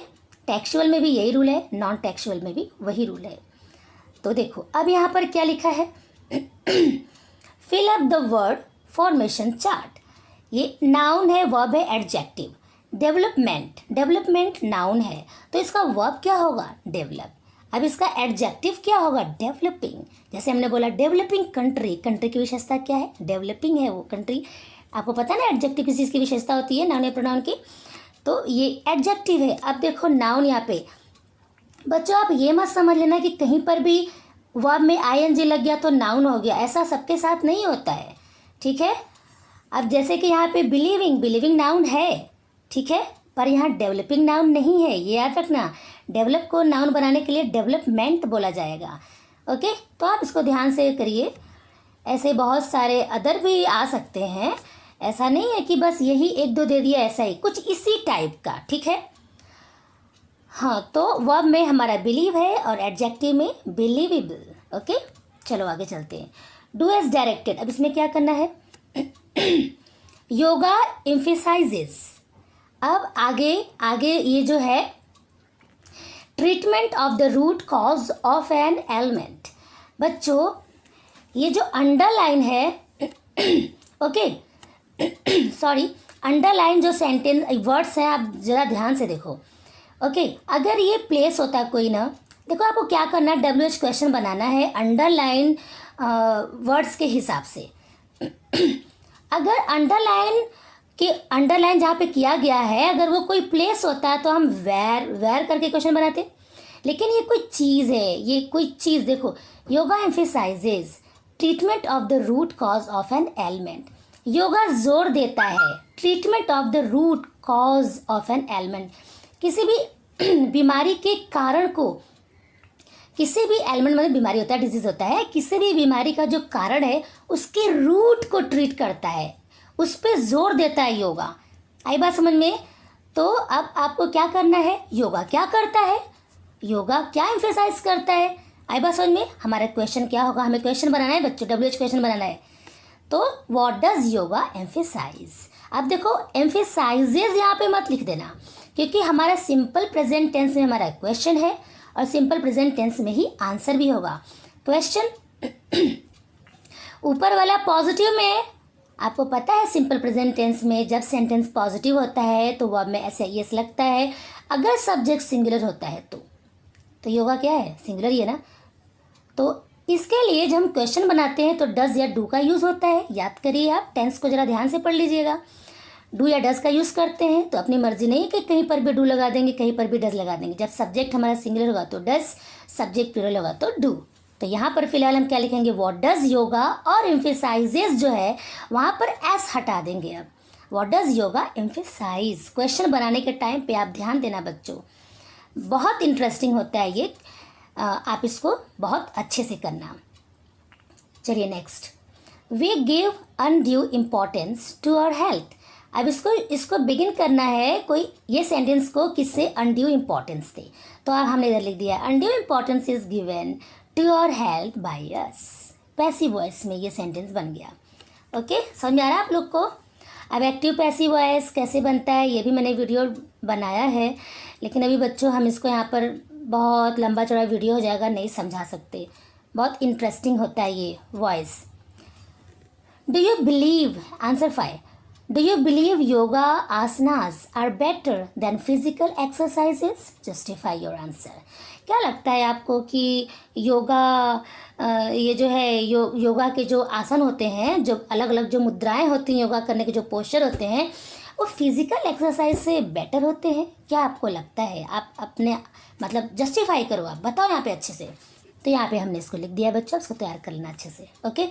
टेक्सुअल में भी यही रूल है, नॉन टेक्सुअल में भी वही रूल है। तो देखो अब यहाँ पर क्या लिखा है, fill up the word formation chart. ये नाउन है, वर्ब है, एडजेक्टिव। डेवलपमेंट, डेवलपमेंट नाउन है तो इसका वर्ब क्या होगा, डेवलप। अब इसका एडजेक्टिव क्या होगा, डेवलपिंग। जैसे हमने बोला डेवलपिंग कंट्री, कंट्री की विशेषता क्या है, डेवलपिंग है वो कंट्री। आपको पता है ना एडजेक्टिव किस चीज़ की विशेषता होती है, नाउन या प्रोनाउन की, तो ये एडजेक्टिव है। अब देखो नाउन यहाँ पे बच्चों आप ये मत समझ लेना कि कहीं पर भी वर्ब में आईएनजी लग गया तो नाउन हो गया, ऐसा सबके साथ नहीं होता है, ठीक है। अब जैसे कि यहाँ पे बिलीविंग, बिलीविंग नाउन है, ठीक है, पर यहाँ डेवलपिंग नाउन नहीं है, ये याद रखना। डेवलप को नाउन बनाने के लिए डेवलपमेंट बोला जाएगा, ओके। तो आप इसको ध्यान से करिए। ऐसे बहुत सारे अदर भी आ सकते हैं, ऐसा नहीं है कि बस यही एक दो दे दिया, ऐसा ही कुछ इसी टाइप का, ठीक है। हाँ, तो वर्ब में हमारा बिलीव है और एडजेक्टिव में बिलीवेबल, ओके। चलो आगे चलते हैं। डू एज डायरेक्टेड, अब इसमें क्या करना है, योगा एम्फेसाइजेस। अब आगे ये जो है treatment of the root cause of an element. बच्चों ये जो अंडरलाइन है, ओके, सॉरी, अंडरलाइन जो सेंटेंस वर्ड्स हैं आप ज़रा ध्यान से देखो, ओके। अगर ये प्लेस होता कोई ना, देखो आपको क्या करना है, WH क्वेश्चन बनाना है अंडरलाइन वर्ड्स के हिसाब से। अगर अंडरलाइन जहाँ पे किया गया है अगर वो कोई प्लेस होता है तो हम वेर करके क्वेश्चन बनाते, लेकिन ये कोई चीज़ है, ये कोई चीज़। देखो yoga emphasizes treatment of the root cause of an element. Yoga जोर देता है treatment of the root cause of an element, किसी भी बीमारी के कारण को, किसी भी एलिमेंट मतलब बीमारी होता है, डिजीज होता है, किसी भी बीमारी का जो कारण है उसके रूट को ट्रीट करता है, उस पर जोर देता है योगा। आई बात समझ में? तो अब आपको क्या करना है, योगा क्या करता है, योगा क्या एम्फेसाइज करता है, आई बात समझ में? हमारा क्वेश्चन क्या होगा, हमें क्वेश्चन बनाना है बच्चों, WH क्वेश्चन बनाना है। तो व्हाट डज योगा एम्फेसाइज। अब देखो एम्फेसाइजेज यहाँ पे मत लिख देना, क्योंकि हमारा सिंपल प्रेजेंट टेंस में हमारा क्वेश्चन है और सिंपल प्रेजेंट टेंस में ही आंसर भी होगा। क्वेश्चन ऊपर वाला पॉजिटिव में, आपको पता है सिंपल प्रेजेंट टेंस में जब सेंटेंस पॉजिटिव होता है तो वर्ब में ऐसे यस लगता है, अगर सब्जेक्ट सिंगुलर होता है तो योगा क्या है, सिंगुलर ही है ना। तो इसके लिए जब हम क्वेश्चन बनाते हैं तो डज या डू का यूज़ होता है, याद करिए आप, टेंस को ज़रा ध्यान से पढ़ लीजिएगा। डू या डज का यूज़ करते हैं तो अपनी मर्जी नहीं कि कहीं पर भी डू लगा देंगे कहीं पर भी डज लगा देंगे। जब सब्जेक्ट हमारा सिंगुलर होगा तो डज, सब्जेक्ट प्लूरल होगा तो डू। तो यहाँ पर फिलहाल हम क्या लिखेंगे, व्हाट डज योगा, और एम्फेसाइजेस जो है वहाँ पर एस हटा देंगे। अब what does yoga emphasize, question बनाने के टाइम पे आप ध्यान देना बच्चों, बहुत इंटरेस्टिंग होता है ये, आप इसको बहुत अच्छे से करना। चलिए next, we give undue importance to our health. अब इसको बिगिन करना है, कोई ये सेंटेंस को किससे, अनड्यू इम्पोर्टेंस से। तो अब हमने इधर लिख दिया, undue importance is given to our health by us. Passive voice में ये सेंटेंस बन गया, ओके। समझ में आ रहा है आप लोग को? अब एक्टिव पैसिव वॉइस कैसे बनता है ये भी मैंने वीडियो बनाया है, लेकिन अभी बच्चों हम इसको यहाँ पर बहुत लंबा चौड़ा वीडियो हो जाएगा, नहीं समझा सकते, बहुत इंटरेस्टिंग होता है ये voice. Do you believe, answer 5, do you believe yoga asanas are better than physical exercises? Justify your answer. क्या लगता है आपको कि योगा ये जो है योगा के जो आसन होते हैं, जो अलग अलग जो मुद्राएं होती हैं, योगा करने के जो पोस्चर होते हैं, वो फिजिकल एक्सरसाइज से बेटर होते हैं? क्या आपको लगता है? आप अपने मतलब जस्टिफाई करो, आप बताओ यहाँ पे अच्छे से। तो यहाँ पे हमने इसको लिख दिया बच्चों, इसको तैयार कर लेना अच्छे से, ओके।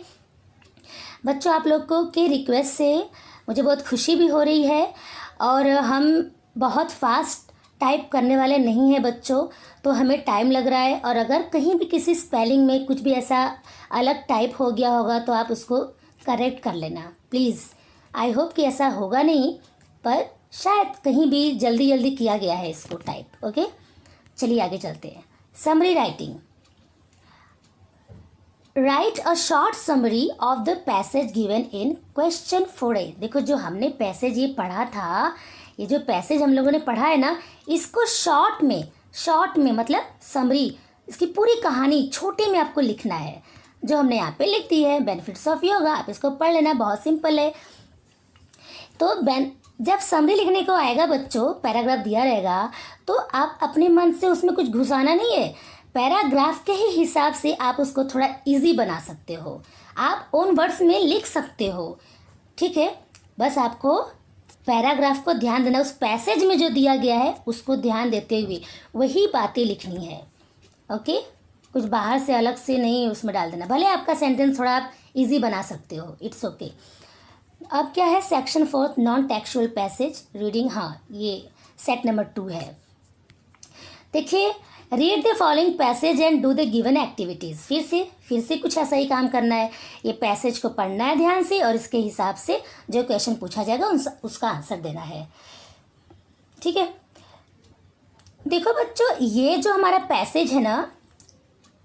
बच्चों आप लोग को के रिक्वेस्ट से मुझे बहुत खुशी भी हो रही है, और हम बहुत फास्ट टाइप करने वाले नहीं हैं बच्चों, तो हमें टाइम लग रहा है, और अगर कहीं भी किसी स्पेलिंग में कुछ भी ऐसा अलग टाइप हो गया होगा तो आप उसको करेक्ट कर लेना प्लीज़। आई होप कि ऐसा होगा नहीं, पर शायद कहीं भी जल्दी जल्दी किया गया है इसको टाइप। ओके, चलिए आगे चलते हैं। Summary writing. Right a short summary of the passage given in question 4A। देखो जो हमने पैसेज ये पढ़ा था, ये जो पैसेज हम लोगों ने पढ़ा है ना, इसको शॉर्ट में मतलब समरी, इसकी पूरी कहानी छोटे में आपको लिखना है, जो हमने यहाँ पे लिख दी है। बेनिफिट्स ऑफ योगा, आप इसको पढ़ लेना, बहुत सिंपल है। तो जब समरी लिखने को आएगा बच्चों, पैराग्राफ दिया रहेगा, तो आप अपने मन से उसमें कुछ घुसाना नहीं है, पैराग्राफ के ही हिसाब से आप उसको थोड़ा इजी बना सकते हो, आप ओन वर्ड्स में लिख सकते हो। ठीक है, बस आपको पैराग्राफ को ध्यान देना, उस पैसेज में जो दिया गया है उसको ध्यान देते हुए वही बातें लिखनी है। ओके, कुछ बाहर से अलग से नहीं उसमें डाल देना, भले आपका सेंटेंस थोड़ा आप इजी बना सकते हो, इट्स ओके। अब क्या है, section 4 non textual passage reading. हाँ, ये सेट नंबर 2 है। देखिए, read the following passage and do the given activities. फिर से कुछ ऐसा ही काम करना है, ये पैसेज को पढ़ना है ध्यान से और इसके हिसाब से जो क्वेश्चन पूछा जाएगा उसका आंसर देना है। ठीक है, देखो बच्चों, ये जो हमारा पैसेज है ना,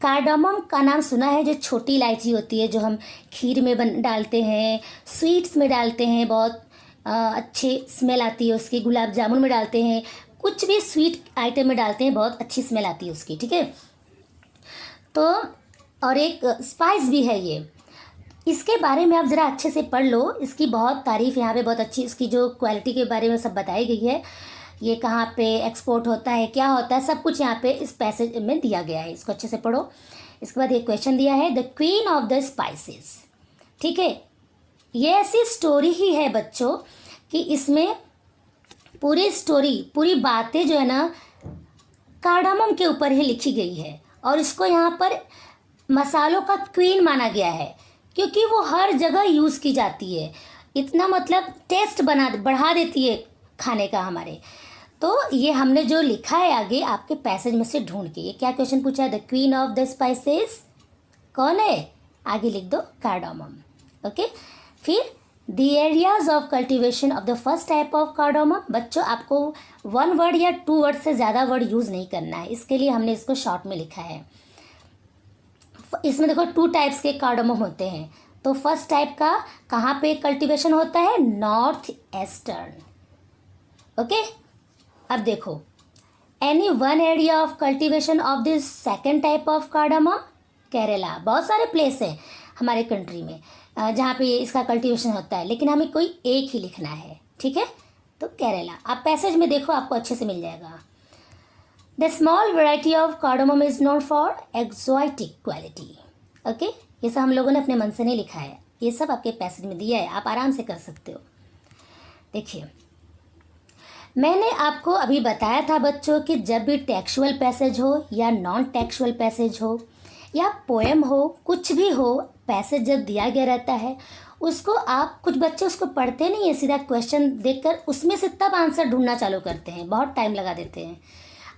कार्डामम का नाम सुना है, जो छोटी इलायची होती है, जो हम खीर में डालते हैं, स्वीट्स में डालते हैं, बहुत अच्छी स्मेल आती है उसकी, गुलाब जामुन में डालते हैं, कुछ भी स्वीट आइटम में डालते हैं, बहुत अच्छी स्मेल आती है उसकी। ठीक है, तो और एक स्पाइस भी है ये, इसके बारे में आप ज़रा अच्छे से पढ़ लो, इसकी बहुत तारीफ़ यहाँ पे बहुत अच्छी, इसकी जो क्वालिटी के बारे में सब बताई गई है, ये कहाँ पे एक्सपोर्ट होता है, क्या होता है, सब कुछ यहाँ पे इस पैसेज में दिया गया है, इसको अच्छे से पढ़ो। इसके बाद एक क्वेश्चन दिया है, the queen of the spices. ठीक है, ये ऐसी स्टोरी ही है बच्चों कि इसमें पूरी स्टोरी, पूरी बातें जो है ना कार्डामम के ऊपर ही लिखी गई है, और इसको यहाँ पर मसालों का क्वीन माना गया है क्योंकि वो हर जगह यूज़ की जाती है, इतना मतलब टेस्ट बढ़ा देती है खाने का हमारे। तो ये हमने जो लिखा है आगे आपके पैसेज में से ढूंढ के, ये क्या क्वेश्चन पूछा है, the queen of the spices कौन है, आगे लिख दो कार्डामम। ओके, फिर the areas of cultivation of the first type of cardamom. बच्चों आपको 1 वर्ड या 2 वर्ड से ज़्यादा वर्ड यूज़ नहीं करना है, इसके लिए हमने इसको शॉर्ट में लिखा है। इसमें देखो 2 टाइप्स के कार्डामम होते हैं, तो फर्स्ट टाइप का कहाँ पे कल्टिवेशन होता है, नॉर्थ ईस्टर्न। ओके, अब देखो, any one area of cultivation of this second type of cardamom, Kerala. बहुत सारे प्लेस हैं हमारे कंट्री में जहाँ पे इसका कल्टीवेशन होता है, लेकिन हमें कोई एक ही लिखना है। ठीक है, तो केरला, आप पैसेज में देखो आपको अच्छे से मिल जाएगा। The small variety of cardamom is known for exotic quality. Okay, ये सब हम लोगों ने अपने मन से नहीं लिखा है, ये सब आपके पैसेज में दिया है, आप आराम से कर सकते हो। देखिए, मैंने आपको अभी बताया था बच्चों कि जब भी टेक्सुअल पैसेज हो या नॉन टेक्सुअल पैसेज हो या पोएम हो, कुछ भी हो, पैसेज जब दिया गया रहता है उसको आप, कुछ बच्चे उसको पढ़ते नहीं है, सीधा क्वेश्चन देखकर उसमें से तब आंसर ढूंढना चालू करते हैं, बहुत टाइम लगा देते हैं।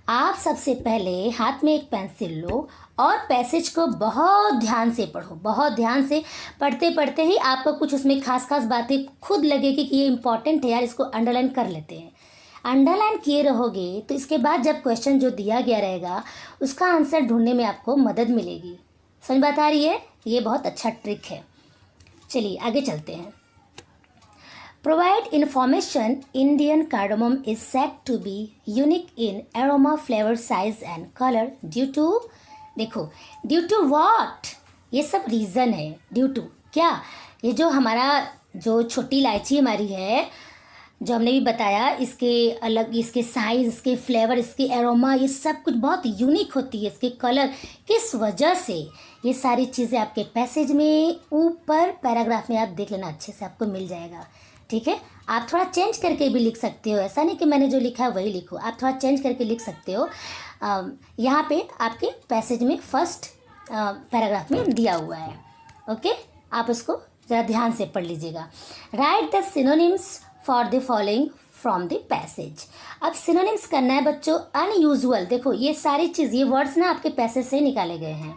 आप सबसे पहले हाथ में एक पेंसिल लो और पैसेज को बहुत ध्यान से पढ़ो, बहुत ध्यान से पढ़ते पढ़ते ही आपको कुछ उसमें खास खास बातें खुद लगेगी कि ये इंपॉर्टेंट है यार, इसको अंडरलाइन कर लेते हैं। अंडरलाइन किए रहोगे तो इसके बाद जब क्वेश्चन जो दिया गया रहेगा उसका आंसर ढूंढने में आपको मदद मिलेगी। समझ बात आ रही है, ये बहुत अच्छा ट्रिक है। चलिए आगे चलते हैं। Provide information, Indian cardamom is said to be unique in aroma, flavour, size and colour due to, देखो ड्यू टू व्हाट, ये सब रीज़न है। ड्यू टू क्या, ये जो हमारा जो छोटी इलायची हमारी है, जो हमने भी बताया, इसके अलग, इसके साइज़, इसके फ्लेवर, इसकी एरोमा, ये सब कुछ बहुत यूनिक होती है, इसके कलर, किस वजह से, ये सारी चीज़ें आपके पैसेज में ऊपर पैराग्राफ में आप देख लेना, अच्छे से आपको मिल जाएगा। ठीक है, आप थोड़ा चेंज करके भी लिख सकते हो, ऐसा नहीं कि मैंने जो लिखा है वही लिखो, आप थोड़ा चेंज करके लिख सकते हो। यहाँ पे आपके पैसेज में फर्स्ट पैराग्राफ में दिया हुआ है। ओके, आप उसको ज़रा ध्यान से पढ़ लीजिएगा। Right the synonyms for the following from the passage. अब सिनोनिम्स करना है बच्चों, अनयूजुअल, देखो ये सारी चीज़, ये वर्ड्स ना आपके पैसेज से निकाले गए हैं।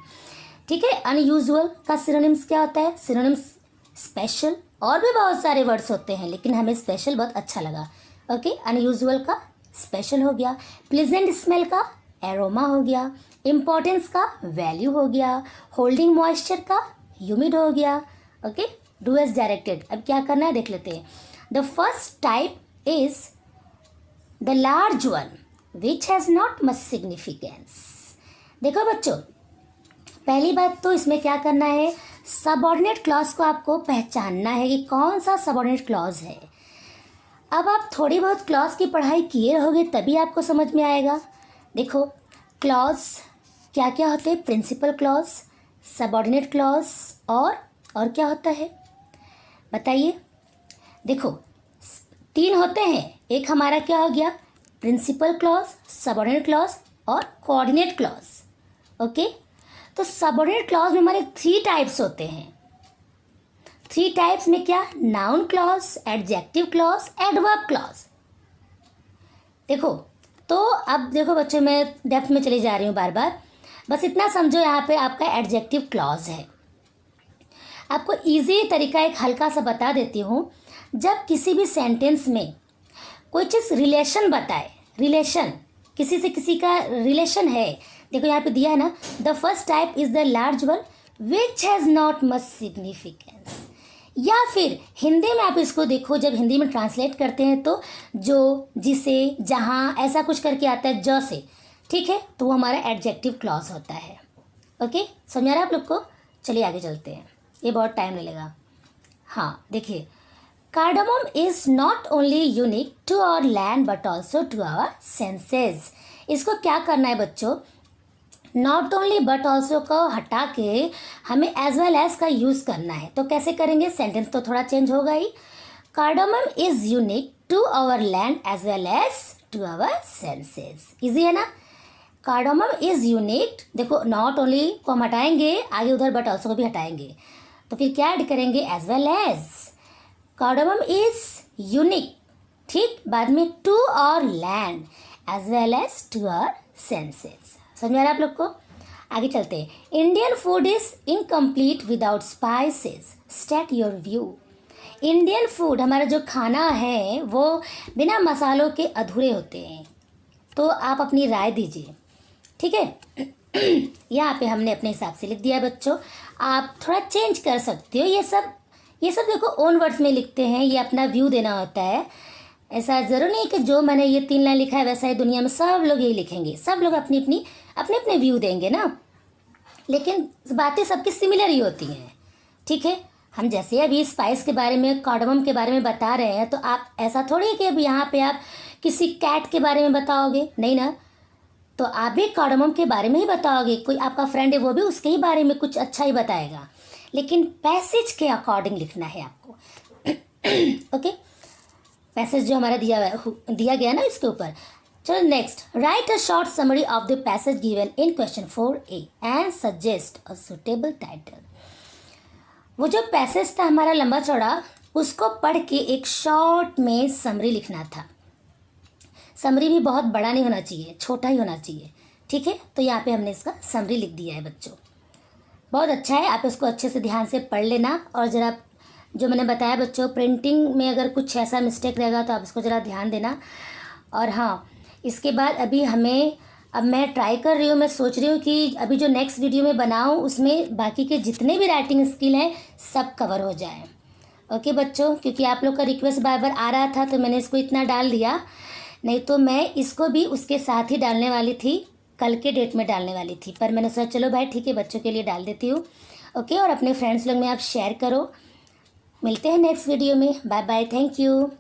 ठीक है, अनयूजुअल का सिनोनिम्स क्या होता है, सिनोनिम्स स्पेशल, और भी बहुत सारे वर्ड्स होते हैं, लेकिन हमें स्पेशल बहुत अच्छा लगा। ओके, अनयूजुअल का स्पेशल हो गया, प्लीजेंट स्मेल का एरोमा हो गया, इम्पोर्टेंस का वैल्यू हो गया, होल्डिंग मॉइस्चर का ह्यूमिड हो गया। Okay, do as directed. अब क्या करना है देख लेते हैं। The first type is the large one which has not much significance. देखो बच्चों, पहली बात तो इसमें क्या करना है, सबऑर्डिनेट क्लॉज को आपको पहचानना है कि कौन सा सबऑर्डिनेट क्लॉज है। अब आप थोड़ी बहुत क्लॉज की पढ़ाई किए रहोगे तभी आपको समझ में आएगा। देखो, क्लॉज क्या क्या होते हैं, प्रिंसिपल क्लॉज, सबऑर्डिनेट क्लॉज और क्या होता है बताइए। देखो, 3 होते हैं, एक हमारा क्या हो गया, प्रिंसिपल क्लॉज, सबऑर्डिनेट क्लॉज और कोऑर्डिनेट क्लॉज। ओके, तो सबऑर्डिनेट क्लॉज में हमारे 3 टाइप्स होते हैं। 3 टाइप्स में क्या, noun clause, adjective clause, adverb clause. देखो, तो अब देखो बच्चों, मैं डेप्थ में चली जा रही हूँ बार बार, बस इतना समझो यहाँ पे आपका एडजेक्टिव क्लॉज है। आपको इजी तरीका एक हल्का सा बता देती हूँ। जब किसी भी सेंटेंस में कोई चीज़ रिलेशन बताए, रिलेशन किसी से किसी का रिलेशन है, देखो यहाँ पे दिया है ना, the first type is the large one which has not much significance. या फिर हिंदी में आप इसको देखो, जब हिंदी में ट्रांसलेट करते हैं तो जो, जिसे, जहाँ, ऐसा कुछ करके आता है ज से, ठीक है, तो वो हमारा एडजेक्टिव क्लॉज होता है। ओके, समझ आ रहा है आप लोग को। चलिए आगे चलते हैं, ये बहुत टाइम लगेगा। हाँ देखिए, cardamom is not only unique to our land but also to our senses. इसको क्या करना है बच्चों, नॉट ओनली बट ऑल्सो को हटा के हमें एज वेल एज का यूज़ करना है। तो कैसे करेंगे, सेंटेंस तो थोड़ा चेंज होगा ही। Cardamom is unique to our land as well as to our senses. Easy है ना। कार्डामम इज यूनिक, देखो नॉट ओनली को हम हटाएंगे, आगे उधर बट ऑल्सो को भी हटाएंगे, तो फिर क्या ऐड करेंगे, as well as. Cardamom is unique, ठीक, बाद में to our land as well as to our senses. समझ आ रहा है आप लोग को। आगे चलते हैं। Indian food is incomplete without spices, state your view. Indian food, हमारा जो खाना है वो बिना मसालों के अधूरे होते हैं, तो आप अपनी राय दीजिए, ठीक है। यहाँ पे हमने अपने हिसाब से लिख दिया बच्चों, आप थोड़ा चेंज कर सकते हो। ये सब देखो ओन वर्ड्स में लिखते हैं, ये अपना व्यू देना होता है। ऐसा ज़रूर नहीं कि जो मैंने ये 3 लाइन लिखा है वैसा ही दुनिया में सब लोग यही लिखेंगे, सब लोग अपने अपने व्यू देंगे ना, लेकिन बातें सबकी सिमिलर ही होती हैं, ठीक है। हम जैसे अभी स्पाइस के बारे में, कार्डमम के बारे में बता रहे हैं, तो आप ऐसा थोड़ी है कि अब यहाँ पे आप किसी कैट के बारे में बताओगे, नहीं ना, तो आप भी कार्डमम के बारे में ही बताओगे। कोई आपका फ्रेंड है वो भी उसके ही बारे में कुछ अच्छा ही बताएगा, लेकिन पैसेज के अकॉर्डिंग लिखना है आपको। ओके, पैसेज जो हमारा दिया गया ना इसके ऊपर। चलो next, right a short summary of the passage given in question 4A and suggest a suitable title. वो जो पैसेज था हमारा लंबा चौड़ा, उसको पढ़ के एक शॉर्ट में समरी लिखना था। समरी भी बहुत बड़ा नहीं होना चाहिए, छोटा ही होना चाहिए, ठीक है। तो यहाँ पे हमने इसका समरी लिख दिया है बच्चों, बहुत अच्छा है। आप इसको अच्छे से ध्यान से पढ़ लेना, और ज़रा जो मैंने बताया बच्चों, प्रिंटिंग में अगर कुछ ऐसा मिस्टेक रहेगा तो आप इसको ज़रा ध्यान देना। और हाँ, इसके बाद अब मैं ट्राई कर रही हूँ, मैं सोच रही हूँ कि अभी जो नेक्स्ट वीडियो में बनाऊँ उसमें बाकी के जितने भी राइटिंग स्किल हैं सब कवर हो जाए। ओके बच्चों, क्योंकि आप लोग का रिक्वेस्ट बार बार आ रहा था तो मैंने इसको इतना डाल दिया, नहीं तो मैं इसको भी उसके साथ ही डालने वाली थी, कल के डेट में डालने वाली थी, पर मैंने सोचा चलो भाई ठीक है, बच्चों के लिए डाल देती हूँ। ओके, और अपने फ्रेंड्स लोग में आप शेयर करो। मिलते हैं नेक्स्ट वीडियो में, बाय बाय, थैंक यू।